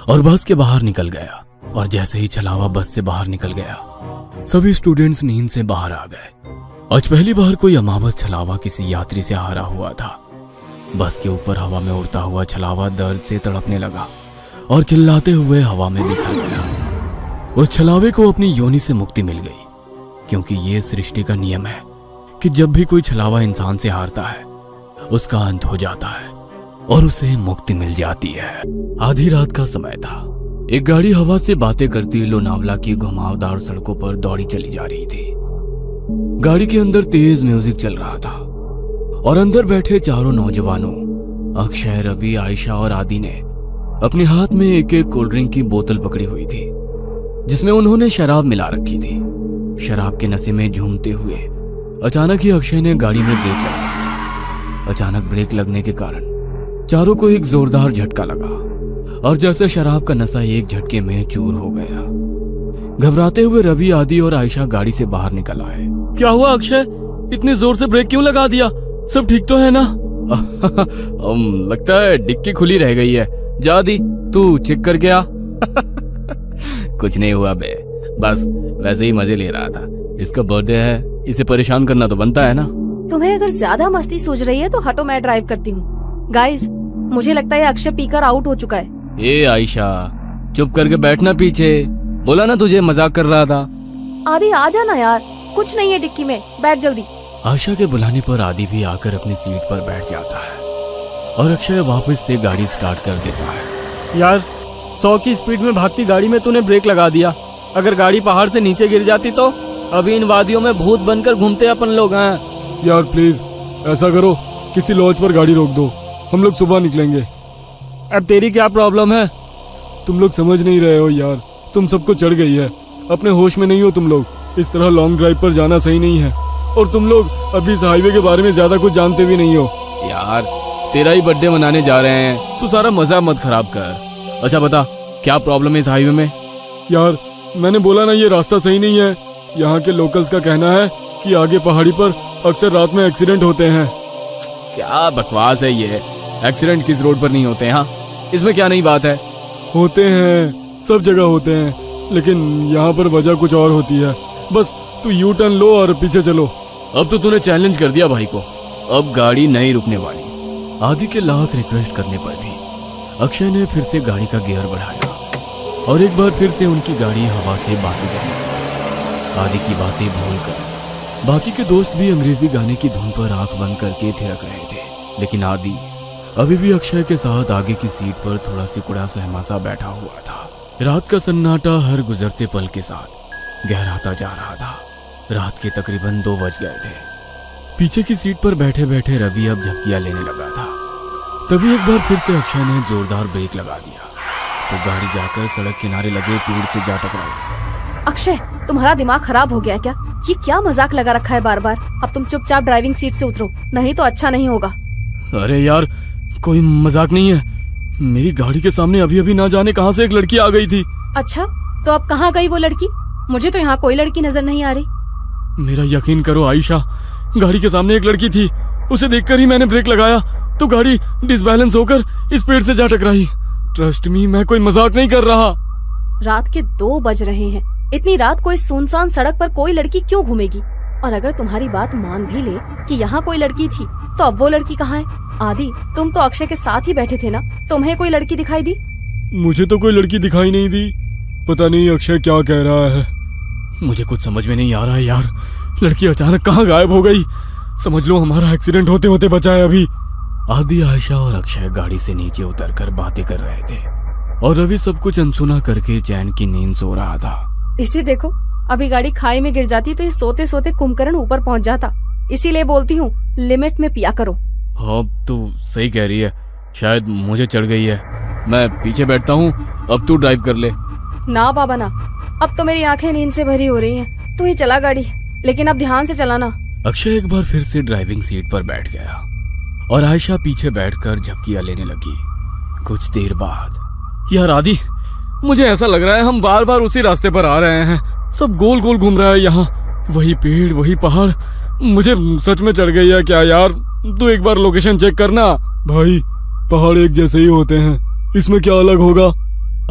और बस के बाहर निकल गया। और जैसे ही छलावा बस से बाहर निकल गया, सभी स्टूडेंट्स नींद से बाहर आ गए। आज पहली बार कोई अमावस छलावा किसी यात्री से हारा हुआ था। बस के ऊपर हवा में उड़ता हुआ छलावा दर्द से तड़पने लगा और चिल्लाते हुए हवा में बिखर गया। उस छलावे को अपनी योनि से मुक्ति मिल गई, क्योंकि ये सृष्टि का नियम है कि जब भी कोई छलावा इंसान से हारता है उसका अंत हो जाता है और उसे मुक्ति मिल जाती है। आधी रात का समय था। एक गाड़ी हवा से बातें करती लोनावला की घुमावदार सड़कों पर दौड़ी चली जा रही थी। गाड़ी के अंदर तेज म्यूजिक चल रहा था और अंदर बैठे चारों नौजवानों अक्षय, रवि, आयशा और आदि ने अपने हाथ में एक एक कोल्ड ड्रिंक की बोतल पकड़ी हुई थी, जिसमें उन्होंने शराब मिला रखी थी। शराब के नशे में झूमते हुए अचानक ही अक्षय ने गाड़ी में ब्रेक लगा दी। अचानक ब्रेक लगने के कारण चारों को एक जोरदार झटका लगा और जैसे शराब का नशा एक झटके में चूर हो गया। घबराते हुए रवि, आदि और आयशा गाड़ी से बाहर निकल आए। क्या हुआ अक्षय? इतनी जोर से ब्रेक क्यों लगा दिया? सब ठीक तो है ना? लगता है डिक्की खुली रह गई है। जा दी, तू चेक करके आ। कुछ नहीं हुआ बे, बस वैसे ही मजे ले रहा था। इसका बर्थडे है, इसे परेशान करना तो बनता है ना। तुम्हें अगर ज्यादा मस्ती सूझ रही है तो हटो, मैं ड्राइव करती हूँ। गाइस, मुझे लगता है अक्षय पीकर आउट हो चुका है। ए आयशा, चुप करके बैठना पीछे। बोला ना तुझे मजाक कर रहा था। आदि आ जाना यार, कुछ नहीं है डिक्की में, बैठ जल्दी। आशा के बुलाने पर आदि भी आकर अपनी सीट पर बैठ जाता है और अक्षय वापस से गाड़ी स्टार्ट कर देता है। यार 100 की स्पीड में भागती गाड़ी में तूने ब्रेक लगा दिया। अगर गाड़ी पहाड़ से नीचे गिर जाती तो अभी इन वादियों में भूत बनकर घूमते अपन लोग हैं। यार प्लीज ऐसा करो, किसी लॉज पर गाड़ी रोक दो, हम लोग सुबह निकलेंगे। अब तेरी क्या प्रॉब्लम है? तुम लोग समझ नहीं रहे हो यार, तुम सबको चढ़ गई है, अपने होश में नहीं हो तुम लोग। इस तरह लॉन्ग ड्राइव पर जाना सही नहीं है और तुम लोग अभी इस हाईवे के बारे में ज्यादा कुछ जानते भी नहीं हो। यार तेरा ही बर्थडे मनाने जा रहे हैं, तू सारा मजा मत खराब कर। अच्छा बता, क्या प्रॉब्लम है इस हाईवे में? यार मैंने बोला ना, ये रास्ता सही नहीं है। यहाँ के लोकल्स का कहना है कि आगे पहाड़ी पर अक्सर रात में एक्सीडेंट होते हैं। क्या बकवास है ये? एक्सीडेंट किस रोड पर नहीं होते हैं? हाँ, इसमें क्या नई बात है? होते हैं, सब जगह होते हैं, लेकिन यहाँ पर वजह कुछ और होती है। बस तू यू टर्न लो और पीछे चलो। अब तो तूने चैलेंज कर दिया भाई को, अब गाड़ी नहीं रुकने वाली। आदि के लाख रिक्वेस्ट करने पर भी अक्षय ने फिर से गाड़ी का गियर बढ़ाया और एक बार फिर से उनकी गाड़ी हवा से बातें करने लगी। आदि की बातें भूलकर बाकी के दोस्त भी अंग्रेजी गाने की धुन पर आंख बंद करके थिरक रहे थे, लेकिन आदि अभी भी अक्षय के साथ आगे की सीट पर थोड़ा सिकुड़ा सहमा सा बैठा हुआ था। रात का सन्नाटा हर गुजरते पल के साथ गहराता जा रहा था। रात के तकरीबन 2 बज गए थे। पीछे की सीट पर बैठे बैठे रवि अब झपकियां लेने लगा था। तभी एक बार फिर से अक्षय ने जोरदार ब्रेक लगा दिया तो गाड़ी जाकर सड़क किनारे लगे पेड़ से जा टकराई। अक्षय, तुम्हारा दिमाग खराब हो गया क्या? ये क्या मजाक लगा रखा है बार बार? अब तुम चुपचाप ड्राइविंग सीट से उतरो, नहीं तो अच्छा नहीं होगा। अरे यार, कोई मजाक नहीं है। मेरी गाड़ी के सामने अभी अभी ना जाने कहां से एक लड़की आ गई थी। अच्छा, तो अब कहाँ गई वो लड़की? मुझे तो यहाँ कोई लड़की नजर नहीं आ रही। मेरा यकीन करो आयशा, गाड़ी के सामने एक लड़की थी। उसे देखकर ही मैंने ब्रेक लगाया तो गाड़ी डिसबैलेंस होकर इस पेड़ से जा टकराई। ट्रस्ट मी, मैं कोई मजाक नहीं कर रहा। रात के 2 बज रहे हैं। इतनी रात को इस सुनसान सड़क पर कोई लड़की क्यों घूमेगी? और अगर तुम्हारी बात मान भी ले कि यहाँ कोई लड़की थी, तो अब वो लड़की कहाँ है? आदि, तुम तो अक्षय के साथ ही बैठे थे ना, तुम्हें कोई लड़की दिखाई दी? मुझे तो कोई लड़की दिखाई नहीं दी। पता नहीं अक्षय क्या कह रहा है। मुझे कुछ समझ में नहीं आ रहा है यार। लड़की अचानक कहाँ गायब हो गई? समझ लो हमारा एक्सीडेंट होते होते बचा है अभी। आदि, आयशा और अक्षय गाड़ी से नीचे उतरकर बातें कर रहे थे और रवि सब कुछ अनसुना करके चैन की नींद सो रहा था। इसे देखो, अभी गाड़ी खाई में गिर जाती तो ये सोते सोते कुंभकर्ण ऊपर पहुँच जाता। इसीलिए बोलती हूँ, लिमिट में पिया करो। हाँ, तो सही कह रही है। शायद मुझे चढ़ गई है। मैं पीछे बैठता हूँ, अब तू ड्राइव कर ले। ना बाबा ना, अब तो मेरी आंखें नींद से भरी हो रही हैं। तू ही चला गाड़ी, लेकिन अब ध्यान से चलाना। अक्षय एक बार फिर से ड्राइविंग सीट पर बैठ गया और आयशा पीछे बैठकर झपकियां लेने लगी। कुछ देर बाद, यार आदि, मुझे ऐसा लग रहा है हम बार बार उसी रास्ते पर आ रहे हैं। सब गोल गोल घूम रहा है यहाँ। वही पेड़, वही पहाड़। मुझे सच में चढ़ गई है क्या यार? तू एक बार लोकेशन चेक करना। भाई, पहाड़ एक जैसे ही होते हैं, इसमें क्या अलग होगा?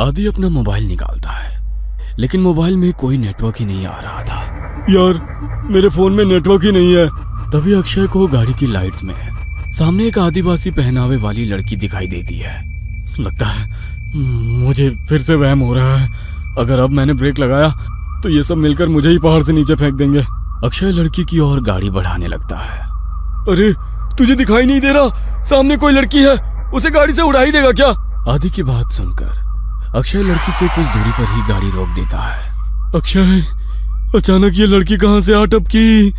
आदि अपना मोबाइल निकालता है, लेकिन मोबाइल में कोई नेटवर्क ही नहीं आ रहा था। यार, मेरे फोन में नेटवर्क ही नहीं है। तभी अक्षय को गाड़ी की लाइट्स में सामने एक आदिवासी पहनावे वाली लड़की दिखाई देती है। लगता है मुझे फिर से वहम हो रहा है। अगर अब मैंने ब्रेक लगाया तो ये सब मिलकर मुझे ही पहाड़ से नीचे फेंक देंगे। अक्षय लड़की की ओर गाड़ी बढ़ाने लगता है। अरे, तुझे दिखाई नहीं दे रहा? सामने कोई लड़की है, उसे गाड़ी से उड़ा ही देगा क्या? आदि की बात सुनकर अक्षय लड़की से कुछ दूरी पर ही गाड़ी रोक देता है। अक्षय, अचानक ये लड़की कहाँ से आ टपकी?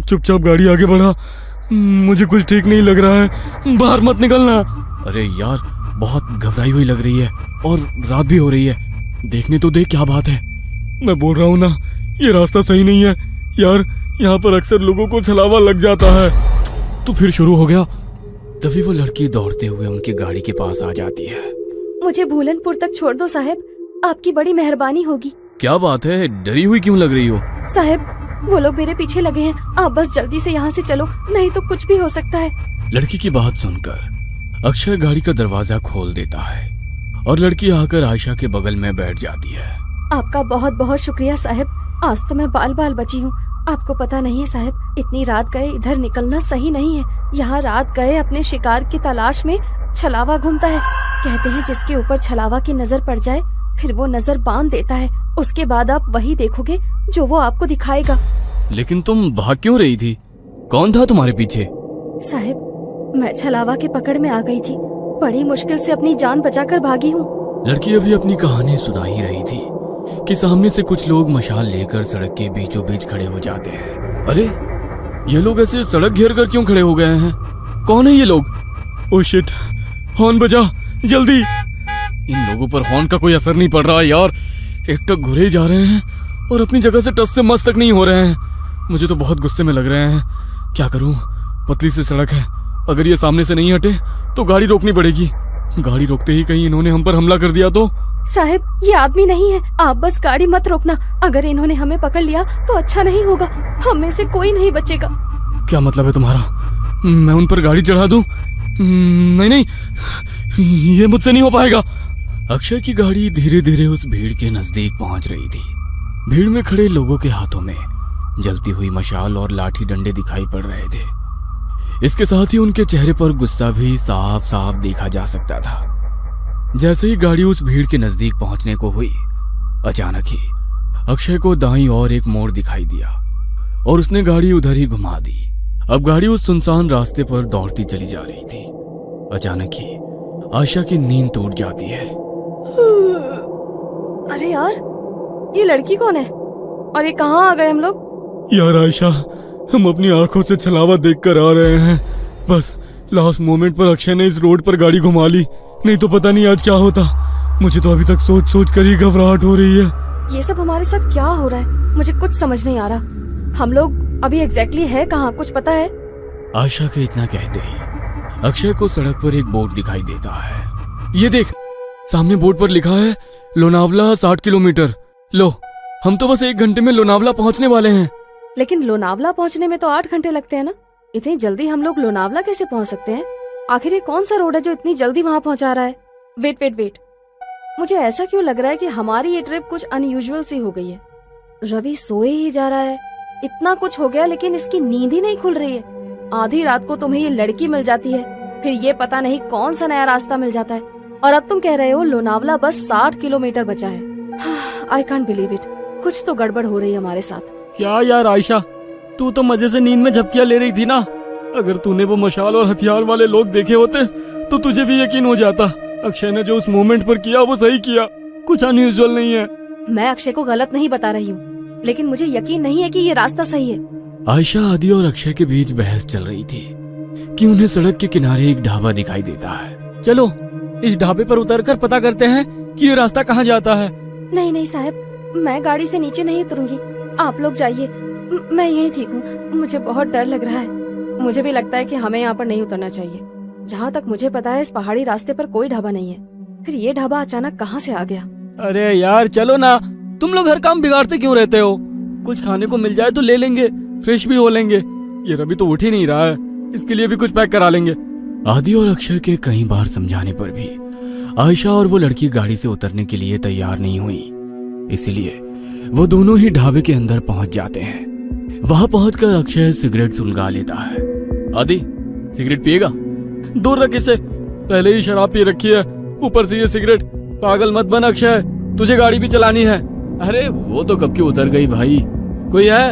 चुपचाप गाड़ी आगे बढ़ा। मुझे कुछ ठीक नहीं लग रहा है। बाहर मत निकलना। अरे यार, बहुत घबराई हुई लग रही है और रात भी हो रही है। देखने तो देख क्या बात है। मैं बोल रहा हूँ ना, ये रास्ता सही नहीं है यार। यहाँ पर अक्सर लोगों को छलावा लग जाता है। तो फिर शुरू हो गया। तभी वो लड़की दौड़ते हुए उनकी गाड़ी के पास आ जाती है। मुझे भूलनपुर तक छोड़ दो साहब, आपकी बड़ी मेहरबानी होगी। क्या बात है, डरी हुई क्यों लग रही हो? साहब, वो लोग मेरे पीछे लगे हैं। आप बस जल्दी से यहाँ से चलो, नहीं तो कुछ भी हो सकता है। लड़की की बात सुनकर अक्षय गाड़ी का दरवाजा खोल देता है और लड़की आकर आयशा के बगल में बैठ जाती है। आपका बहुत बहुत शुक्रिया साहब, आज तो मैं बाल बाल बची हूँ। आपको पता नहीं है साहब, इतनी रात गए इधर निकलना सही नहीं है। यहाँ रात गए अपने शिकार की तलाश में छलावा घूमता है। कहते हैं जिसके ऊपर छलावा की नजर पड़ जाए, फिर वो नजर बांध देता है। उसके बाद आप वही देखोगे जो वो आपको दिखाएगा। लेकिन तुम भाग क्यों रही थी? कौन था तुम्हारे पीछे? साहब, मैं छलावा के पकड़ में आ गई थी। बड़ी मुश्किल से अपनी जान बचाकर भागी हूँ। लड़की अभी अपनी कहानी सुना ही रही थी कि सामने से कुछ लोग मशाल लेकर सड़क के बीचों बीच खड़े हो जाते हैं। अरे, ये लोग ऐसे सड़क घेर कर क्यों खड़े हो गए हैं? कौन है ये लोग? ओह शिट, हॉर्न बजा जल्दी। इन लोगों पर हॉर्न का कोई असर नहीं पड़ रहा है यार। एक टक घुरे जा रहे हैं और अपनी जगह से टस से मस तक नहीं हो रहे हैं। मुझे तो बहुत गुस्से में लग रहे हैं। क्या करूं? पतली सी सड़क है, अगर ये सामने से नहीं हटे तो गाड़ी रोकनी पड़ेगी। गाड़ी रोकते ही कहीं इन्होंने हम पर हमला कर दिया तो? साहब, ये आदमी नहीं है, आप बस गाड़ी मत रोकना। अगर इन्होंने हमें पकड़ लिया तो अच्छा नहीं होगा, हम में से कोई नहीं बचेगा। क्या मतलब है तुम्हारा? मैं उन पर गाड़ी चढ़ा दूं? नहीं नहीं, ये मुझसे नहीं हो पाएगा। अक्षय की गाड़ी धीरे धीरे उस भीड़ के नजदीक पहुंच रही थी। भीड़ में खड़े लोगों के हाथों में जलती हुई मशाल और लाठी डंडे दिखाई पड़ रहे थे। इसके साथ ही उनके चेहरे पर गुस्सा भी साफ साफ देखा जा सकता था। जैसे ही गाड़ी उस भीड़ के नजदीक पहुंचने को हुई, अचानक ही अक्षय को दाईं ओर एक मोड़ दिखाई दिया और उसने गाड़ी उधर ही घुमा दी। अब गाड़ी उस सुनसान रास्ते पर दौड़ती चली जा रही थी। अचानक ही आयशा की नींद टूट जाती है। अरे यार, ये लड़की कौन है और ये कहाँ आ गए हम लोग? यार आयशा, हम अपनी आंखों से छलावा देखकर आ रहे हैं। बस लास्ट मोमेंट पर अक्षय ने इस रोड पर गाड़ी घुमा ली, नहीं तो पता नहीं आज क्या होता। मुझे तो अभी तक सोच सोच कर ही घबराहट हो रही है। ये सब हमारे साथ क्या हो रहा है, मुझे कुछ समझ नहीं आ रहा। हम लोग अभी एग्जैक्टली है कहाँ, कुछ पता है? आशा के इतना कहते ही अक्षय को सड़क पर एक बोर्ड दिखाई देता है। ये देख, सामने बोर्ड पर लिखा है लोनावला 60 किलोमीटर। लो, हम तो बस 1 घंटे में लोनावला पहुंचने वाले हैं। लेकिन लोनावला पहुंचने में तो 8 घंटे लगते हैं ना। इतनी जल्दी हम लोग लोनावला कैसे पहुंच सकते हैं? आखिर ये कौन सा रोड है जो इतनी जल्दी वहाँ पहुंचा रहा है? वेट, मुझे ऐसा क्यों लग रहा है कि हमारी ये ट्रिप कुछ अनयूजुअल सी हो गई है। रवि सोए ही जा रहा है, इतना कुछ हो गया लेकिन इसकी नींद ही नहीं खुल रही है। आधी रात को तुम्हें ये लड़की मिल जाती है, फिर ये पता नहीं कौन सा नया रास्ता मिल जाता है, और अब तुम कह रहे हो लोनावला बस 60 किलोमीटर बचा है। I can't believe it. कुछ तो गड़बड़ हो रही है हमारे साथ। क्या यार आयशा, तू तो मजे से नींद में झपकियां ले रही थी ना। अगर तूने वो मशाल और हथियार वाले लोग देखे होते तो तुझे भी यकीन हो जाता अक्षय ने जो उस मोमेंट पर किया वो सही किया, कुछ अनयूजुअल नहीं है। मैं अक्षय को गलत नहीं बता रही हूँ, लेकिन मुझे यकीन नहीं है कि ये रास्ता सही है। आयशा, आदि और अक्षय के बीच बहस चल रही थी कि उन्हें सड़क के किनारे एक ढाबा दिखाई देता है। चलो इस ढाबे पर उतरकर पता करते हैं कि ये रास्ता कहाँ जाता है। नहीं साहब, मैं गाड़ी से नीचे नहीं उतरूंगी, आप लोग जाइए, मैं यही ठीक हूँ। मुझे बहुत डर लग रहा है। मुझे भी लगता है कि हमें यहाँ पर नहीं उतरना चाहिए। जहाँ तक मुझे पता है इस पहाड़ी रास्ते पर कोई ढाबा नहीं है, फिर ये ढाबा अचानक कहाँ से आ गया? अरे यार चलो ना, तुम लोग हर काम बिगाड़ते क्यों रहते हो? कुछ खाने को मिल जाए तो ले लेंगे, फ्रेश भी हो लेंगे। ये रवि तो उठ ही नहीं रहा है, इसके लिए भी कुछ पैक करा लेंगे। आदि और अक्षय के कई बार समझाने पर भी आयशा और वो लड़की गाड़ी से उतरने के लिए तैयार नहीं हुई, इसलिए वो दोनों ही ढाबे के अंदर पहुंच जाते हैं। वहां पहुंचकर अक्षय सिगरेट सुलगा लेता है। आदि, सिगरेट पिएगा? दूर रख इसे, पहले ही शराब पी रखी है, ऊपर से ये सिगरेट। पागल मत बन अक्षय, तुझे गाड़ी भी चलानी है। अरे वो तो कब की उतर गई भाई। कोई है?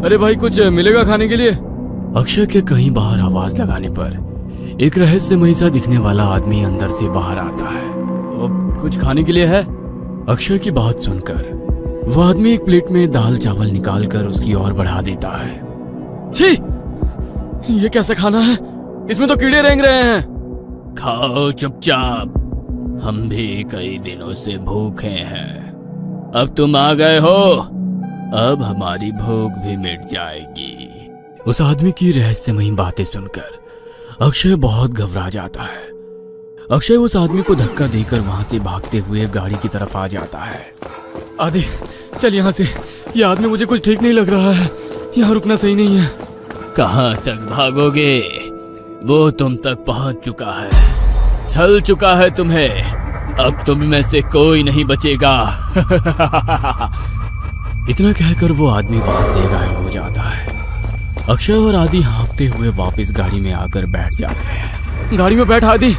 अरे भाई कुछ मिलेगा खाने के लिए? अक्षय के कहीं बाहर आवाज लगाने पर एक रहस्यमयी सा दिखने वाला आदमी अंदर से बाहर आता है। कुछ खाने के लिए है? अक्षय की बात सुनकर वो आदमी एक प्लेट में दाल चावल निकालकर उसकी ओर बढ़ा देता है। छी, ये कैसा खाना है? इसमें तो कीड़े रेंग रहे हैं। खाओ चुपचाप, हम भी कई दिनों से भूखे हैं। अब तुम आ गए हो, अब हमारी भूख भी मिट जाएगी। उस आदमी की रहस्यमयी बातें सुनकर अक्षय बहुत घबरा जाता है। अक्षय उस आदमी को धक्का देकर वहां से भागते हुए गाड़ी की तरफ आ जाता है। आदि चल यहाँ से, ये आदमी मुझे कुछ ठीक नहीं लग रहा है, यहाँ रुकना सही नहीं है। कहाँ तक भागोगे? वो तुम तक पहुंच चुका है, छल चुका है तुम्हें। अब तुम में से कोई नहीं बचेगा। इतना कहकर वो आदमी वहां से गायब हो जाता है। अक्षय और आदि हाँफते हुए वापस गाड़ी में आकर बैठ जाते हैं। गाड़ी में बैठ आदि,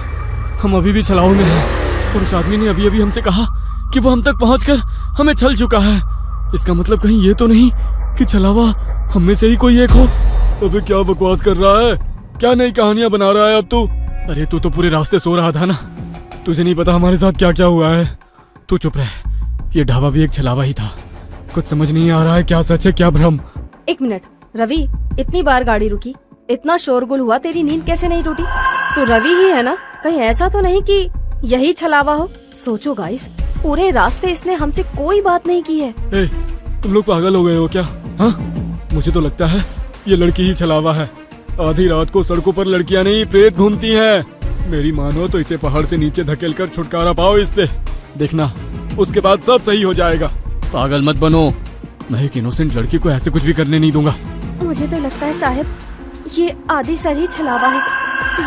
हम अभी भी छलावे में हैं, और उस आदमी ने अभी अभी हमसे कहा कि वो हम तक पहुंचकर हमें छल चुका है। इसका मतलब कहीं ये तो नहीं कि छलावा हम में से ही कोई एक हो? अबे क्या बकवास कर रहा है? क्या नई कहानियां बना रहा है अब तू? अरे तू तो पूरे रास्ते सो रहा था ना, तुझे नहीं पता हमारे साथ क्या क्या हुआ है। तू चुप रह, ये ढाबा भी एक छलावा ही था। कुछ समझ नहीं आ रहा है क्या सच है क्या भ्रम। 1 मिनट रवि, इतनी बार गाड़ी रुकी, इतना शोरगुल हुआ, तेरी नींद कैसे नहीं टूटी? तू रवि ही है ना? कहीं ऐसा तो नहीं कि यही छलावा हो? सोचो गाइस, पूरे रास्ते इसने हमसे कोई बात नहीं की है। ए, तुम लोग पागल हो गए हो क्या? हाँ, मुझे तो लगता है ये लड़की ही छलावा है। आधी रात को सड़कों पर लड़कियां नहीं प्रेत घूमती हैं। मेरी मानो तो इसे पहाड़ से नीचे धकेलकर छुटकारा पाओ इससे, देखना उसके बाद सब सही हो जाएगा। पागल मत बनो, मैं एक इनोसेंट लड़की को ऐसे कुछ भी करने नहीं दूंगा। मुझे तो लगता है साहब ये आदि सर ही छलावा है,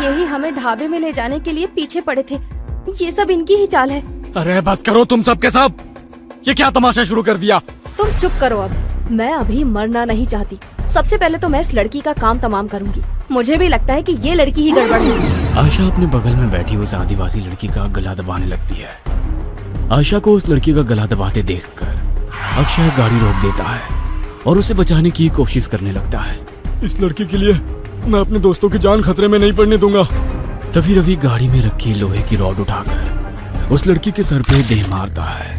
यही हमें ढाबे में ले जाने के लिए पीछे पड़े थे। ये सब इनकी ही चाल है। अरे बस करो तुम सब के सब, ये क्या तमाशा शुरू कर दिया? तुम चुप करो अब, मैं अभी मरना नहीं चाहती। सबसे पहले तो मैं इस लड़की का काम तमाम करूंगी। मुझे भी लगता है कि ये लड़की ही गड़बड़ है। आशा अपने बगल में बैठी उस आदिवासी लड़की का गला दबाने लगती है। आशा को उस लड़की का गला दबाते देखकर अक्षय गाड़ी रोक देता है और उसे बचाने की कोशिश करने लगता है। इस लड़की के लिए मैं अपने दोस्तों की जान खतरे में नहीं पड़ने दूंगा। तभी रवि गाड़ी में रखी लोहे की रॉड उठाकर उस लड़की के सर पे दे मारता है।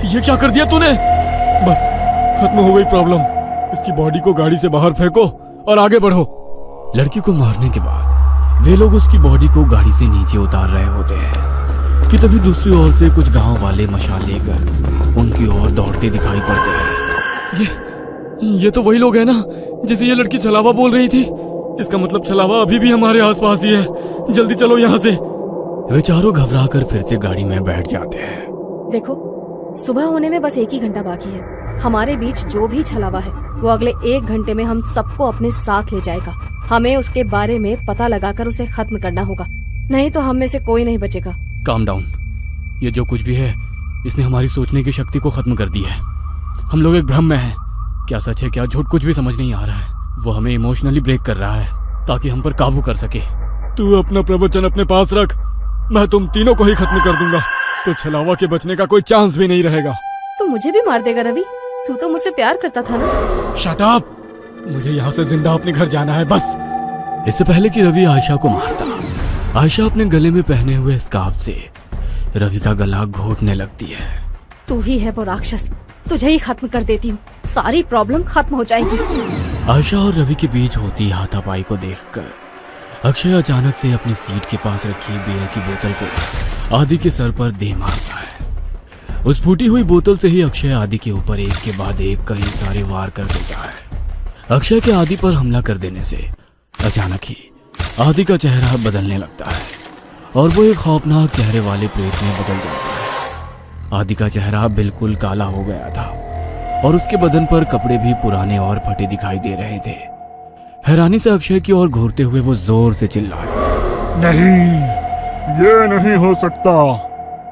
ये क्या कर दिया तूने? बस खत्म हो गई प्रॉब्लम। इसकी बॉडी को गाड़ी से बाहर फेंको और आगे बढ़ो। लड़की को मारने के बाद वे लोग उसकी बॉडी को गाड़ी से नीचे उतार रहे होते हैं कि तभी दूसरी ओर से कुछ गांव वाले मशाल लेकर उनकी ओर दौड़ते दिखाई पड़ते हैं। ये तो वही लोग हैं ना जिसे ये लड़की छलावा बोल रही थी। इसका मतलब छलावा अभी भी हमारे आसपास ही है। जल्दी चलो यहाँ से। वे चारों घबरा कर फिर से गाड़ी में बैठ जाते हैं। देखो, सुबह होने में बस 1 ही घंटा बाकी है। हमारे बीच जो भी छलावा है वो अगले 1 घंटे में हम सबको अपने साथ ले जाएगा। हमें उसके बारे में पता लगाकर उसे खत्म करना होगा, नहीं तो हम में से कोई नहीं बचेगा। Calm down. ये जो कुछ भी है इसने हमारी सोचने की शक्ति को खत्म कर दी है। हम लोग एक भ्रम में हैं। क्या सच है क्या झूठ कुछ भी समझ नहीं आ रहा है। वो हमें इमोशनली ब्रेक कर रहा है ताकि हम पर काबू कर सके। तू अपना प्रवचन अपने पास रख, मैं तुम तीनों को ही खत्म कर दूंगा, तो छलावा के बचने का कोई चांस भी नहीं रहेगा। तो मुझे भी मार देगा रवि? तू तो मुझसे प्यार करता था ना। Shut up! मुझे यहाँ से जिंदा अपने घर जाना है बस। इससे पहले कि रवि आयशा को मारता, आयशा अपने गले में पहने हुए स्कार्फ से रवि का गला घोटने लगती है। तू ही है वो राक्षस, तुझे ही खत्म कर देती हूँ, सारी प्रॉब्लम खत्म हो जाएगी। आयशा और रवि के बीच होती हाथापाई को देखकर अक्षय अचानक से अपनी सीट के पास रखी बियर की बोतल को आदि के सर पर दे मारता है। उस फूटी हुई बोतल से ही अक्षय आदि के ऊपर एक के बाद एक कई सारे वार कर देता है। अक्षय के आदि पर हमला कर देने से अचानक ही आदि का चेहरा बदलने लगता है और वो एक खौफनाक चेहरे वाले प्रेत में बदल जाता है। आदि का चेहरा बिल्कुल काला हो गया था और उसके बदन पर कपड़े भी पुराने और फटे दिखाई दे रहे थे। हैरानी से अक्षय की ओर घूरते हुए वो जोर से चिल्लाया, नहीं, ये नहीं हो सकता।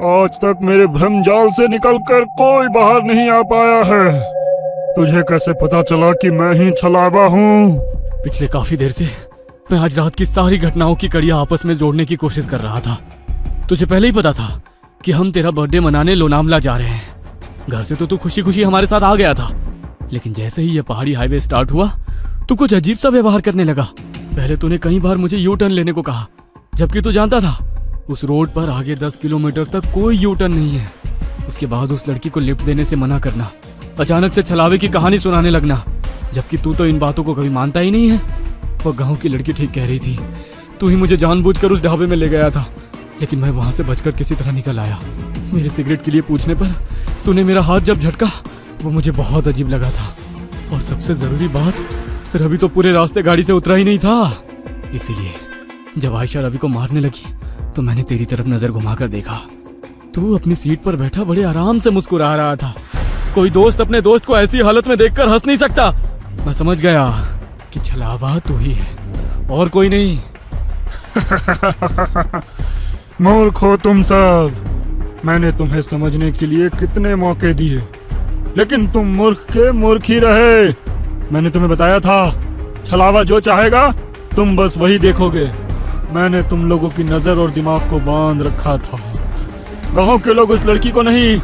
आज तक मेरे भ्रम जाल से निकलकर कोई बाहर नहीं आ पाया है। तुझे कैसे पता चला कि मैं ही छलावा हूँ? पिछले काफी देर से मैं आज रात की सारी घटनाओं की कड़ियां आपस में जोड़ने की कोशिश कर रहा था। तुझे पहले ही पता था कि हम तेरा बर्थडे मनाने लोनावला जा रहे हैं। घर से तो तू खुशी खुशी हमारे साथ आ गया था, लेकिन जैसे ही ये पहाड़ी हाईवे स्टार्ट हुआ तू कुछ अजीब सा व्यवहार करने लगा। पहले तूने कई बार मुझे यू टर्न लेने को कहा, जबकि तू जानता था उस रोड पर आगे 10 किलोमीटर तक कोई यू टर्न नहीं है। उसके बाद उस लड़की को लिफ्ट देने से मना करना, अचानक से छलावे की कहानी सुनाने लगना, जबकि तू तो इन बातों को कभी मानता ही नहीं है। वो गांव की लड़की ठीक कह रही थी, तू ही मुझे जानबूझकर उस ढाबे में ले गया था, लेकिन मैं वहां से बचकर किसी तरह निकल आया। मेरे सिगरेट के लिए पूछने पर तूने मेरा हाथ जब झटका वो मुझे बहुत अजीब लगा था। और सबसे जरूरी बात, रवि तो पूरे रास्ते गाड़ी से उतरा ही नहीं था। इसीलिए जब आयशा रवि को मारने लगी तो मैंने तेरी तरफ नजर घुमाकर देखा। तू अपनी सीट पर बैठा बड़े आराम से मुस्कुरा रहा था। कोई दोस्त अपने दोस्त को ऐसी हालत में देखकर हंस नहीं सकता। मैं समझ गया कि छलावा तू ही है और कोई नहीं। मूर्ख हो तुम सब। मैंने तुम्हें समझने के लिए कितने मौके दिए, लेकिन तुम मूर्ख के मूर्ख ही रहे। मैंने तुम्हें बताया था, छलावा जो चाहेगा तुम बस वही देखोगे। मैंने तुम लोगों की नजर और दिमाग को बांध रखा था। गांव के लोग उस लड़की को नहीं,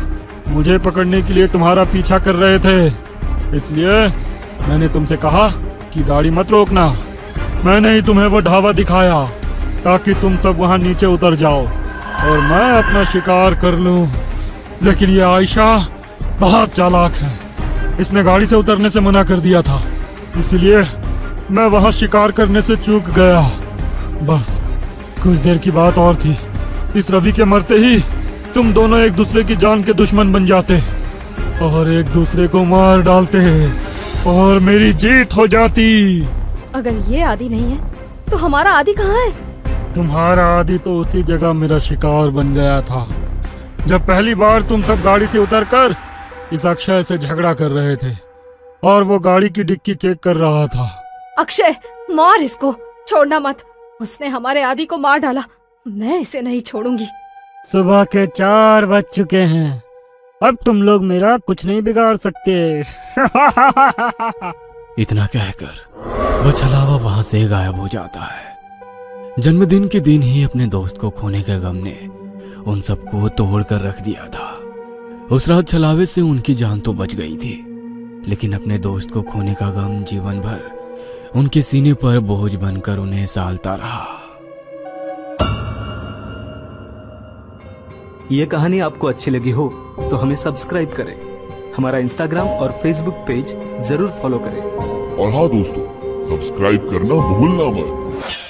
मुझे पकड़ने के लिए तुम्हारा पीछा कर रहे थे। इसलिए मैंने तुमसे कहा कि गाड़ी मत रोकना। मैंने ही तुम्हें वो ढाबा दिखाया ताकि तुम सब वहां नीचे उतर जाओ और मैं अपना शिकार कर लूं। लेकिन ये आयशा बहुत चालाक है। इसने गाड़ी से उतरने से मना कर दिया था, इसलिए मैं वहां शिकार करने से चूक गया। बस कुछ देर की बात और थी, इस रवि के मरते ही तुम दोनों एक दूसरे की जान के दुश्मन बन जाते और एक दूसरे को मार डालते और मेरी जीत हो जाती। अगर ये आदि नहीं है तो हमारा आदि कहाँ है? तुम्हारा आदि तो उसी जगह मेरा शिकार बन गया था, जब पहली बार तुम सब गाड़ी से उतरकर इस अक्षय से झगड़ा कर रहे थे और वो गाड़ी की डिक्की चेक कर रहा था। अक्षय, मार इसको, छोड़ना मत। उसने हमारे आदि को मार डाला, मैं इसे नहीं छोड़ूंगी। सुबह के 4 बज चुके हैं, अब तुम लोग मेरा कुछ नहीं बिगाड़ सकते। इतना कहकर वो छलावा वहां से गायब हो जाता है। जन्मदिन के दिन ही अपने दोस्त को खोने के गम ने उन सबको तोड़ कर रख दिया था। उस रात छलावे से उनकी जान तो बच गई थी, लेकिन अपने दोस्त को खोने का गम जीवन भर उनके सीने पर बोझ बनकर उन्हें सालता रहा। ये कहानी आपको अच्छी लगी हो तो हमें सब्सक्राइब करें, हमारा इंस्टाग्राम और फेसबुक पेज जरूर फॉलो करें। और हाँ दोस्तों, सब्सक्राइब करना भूलना मत।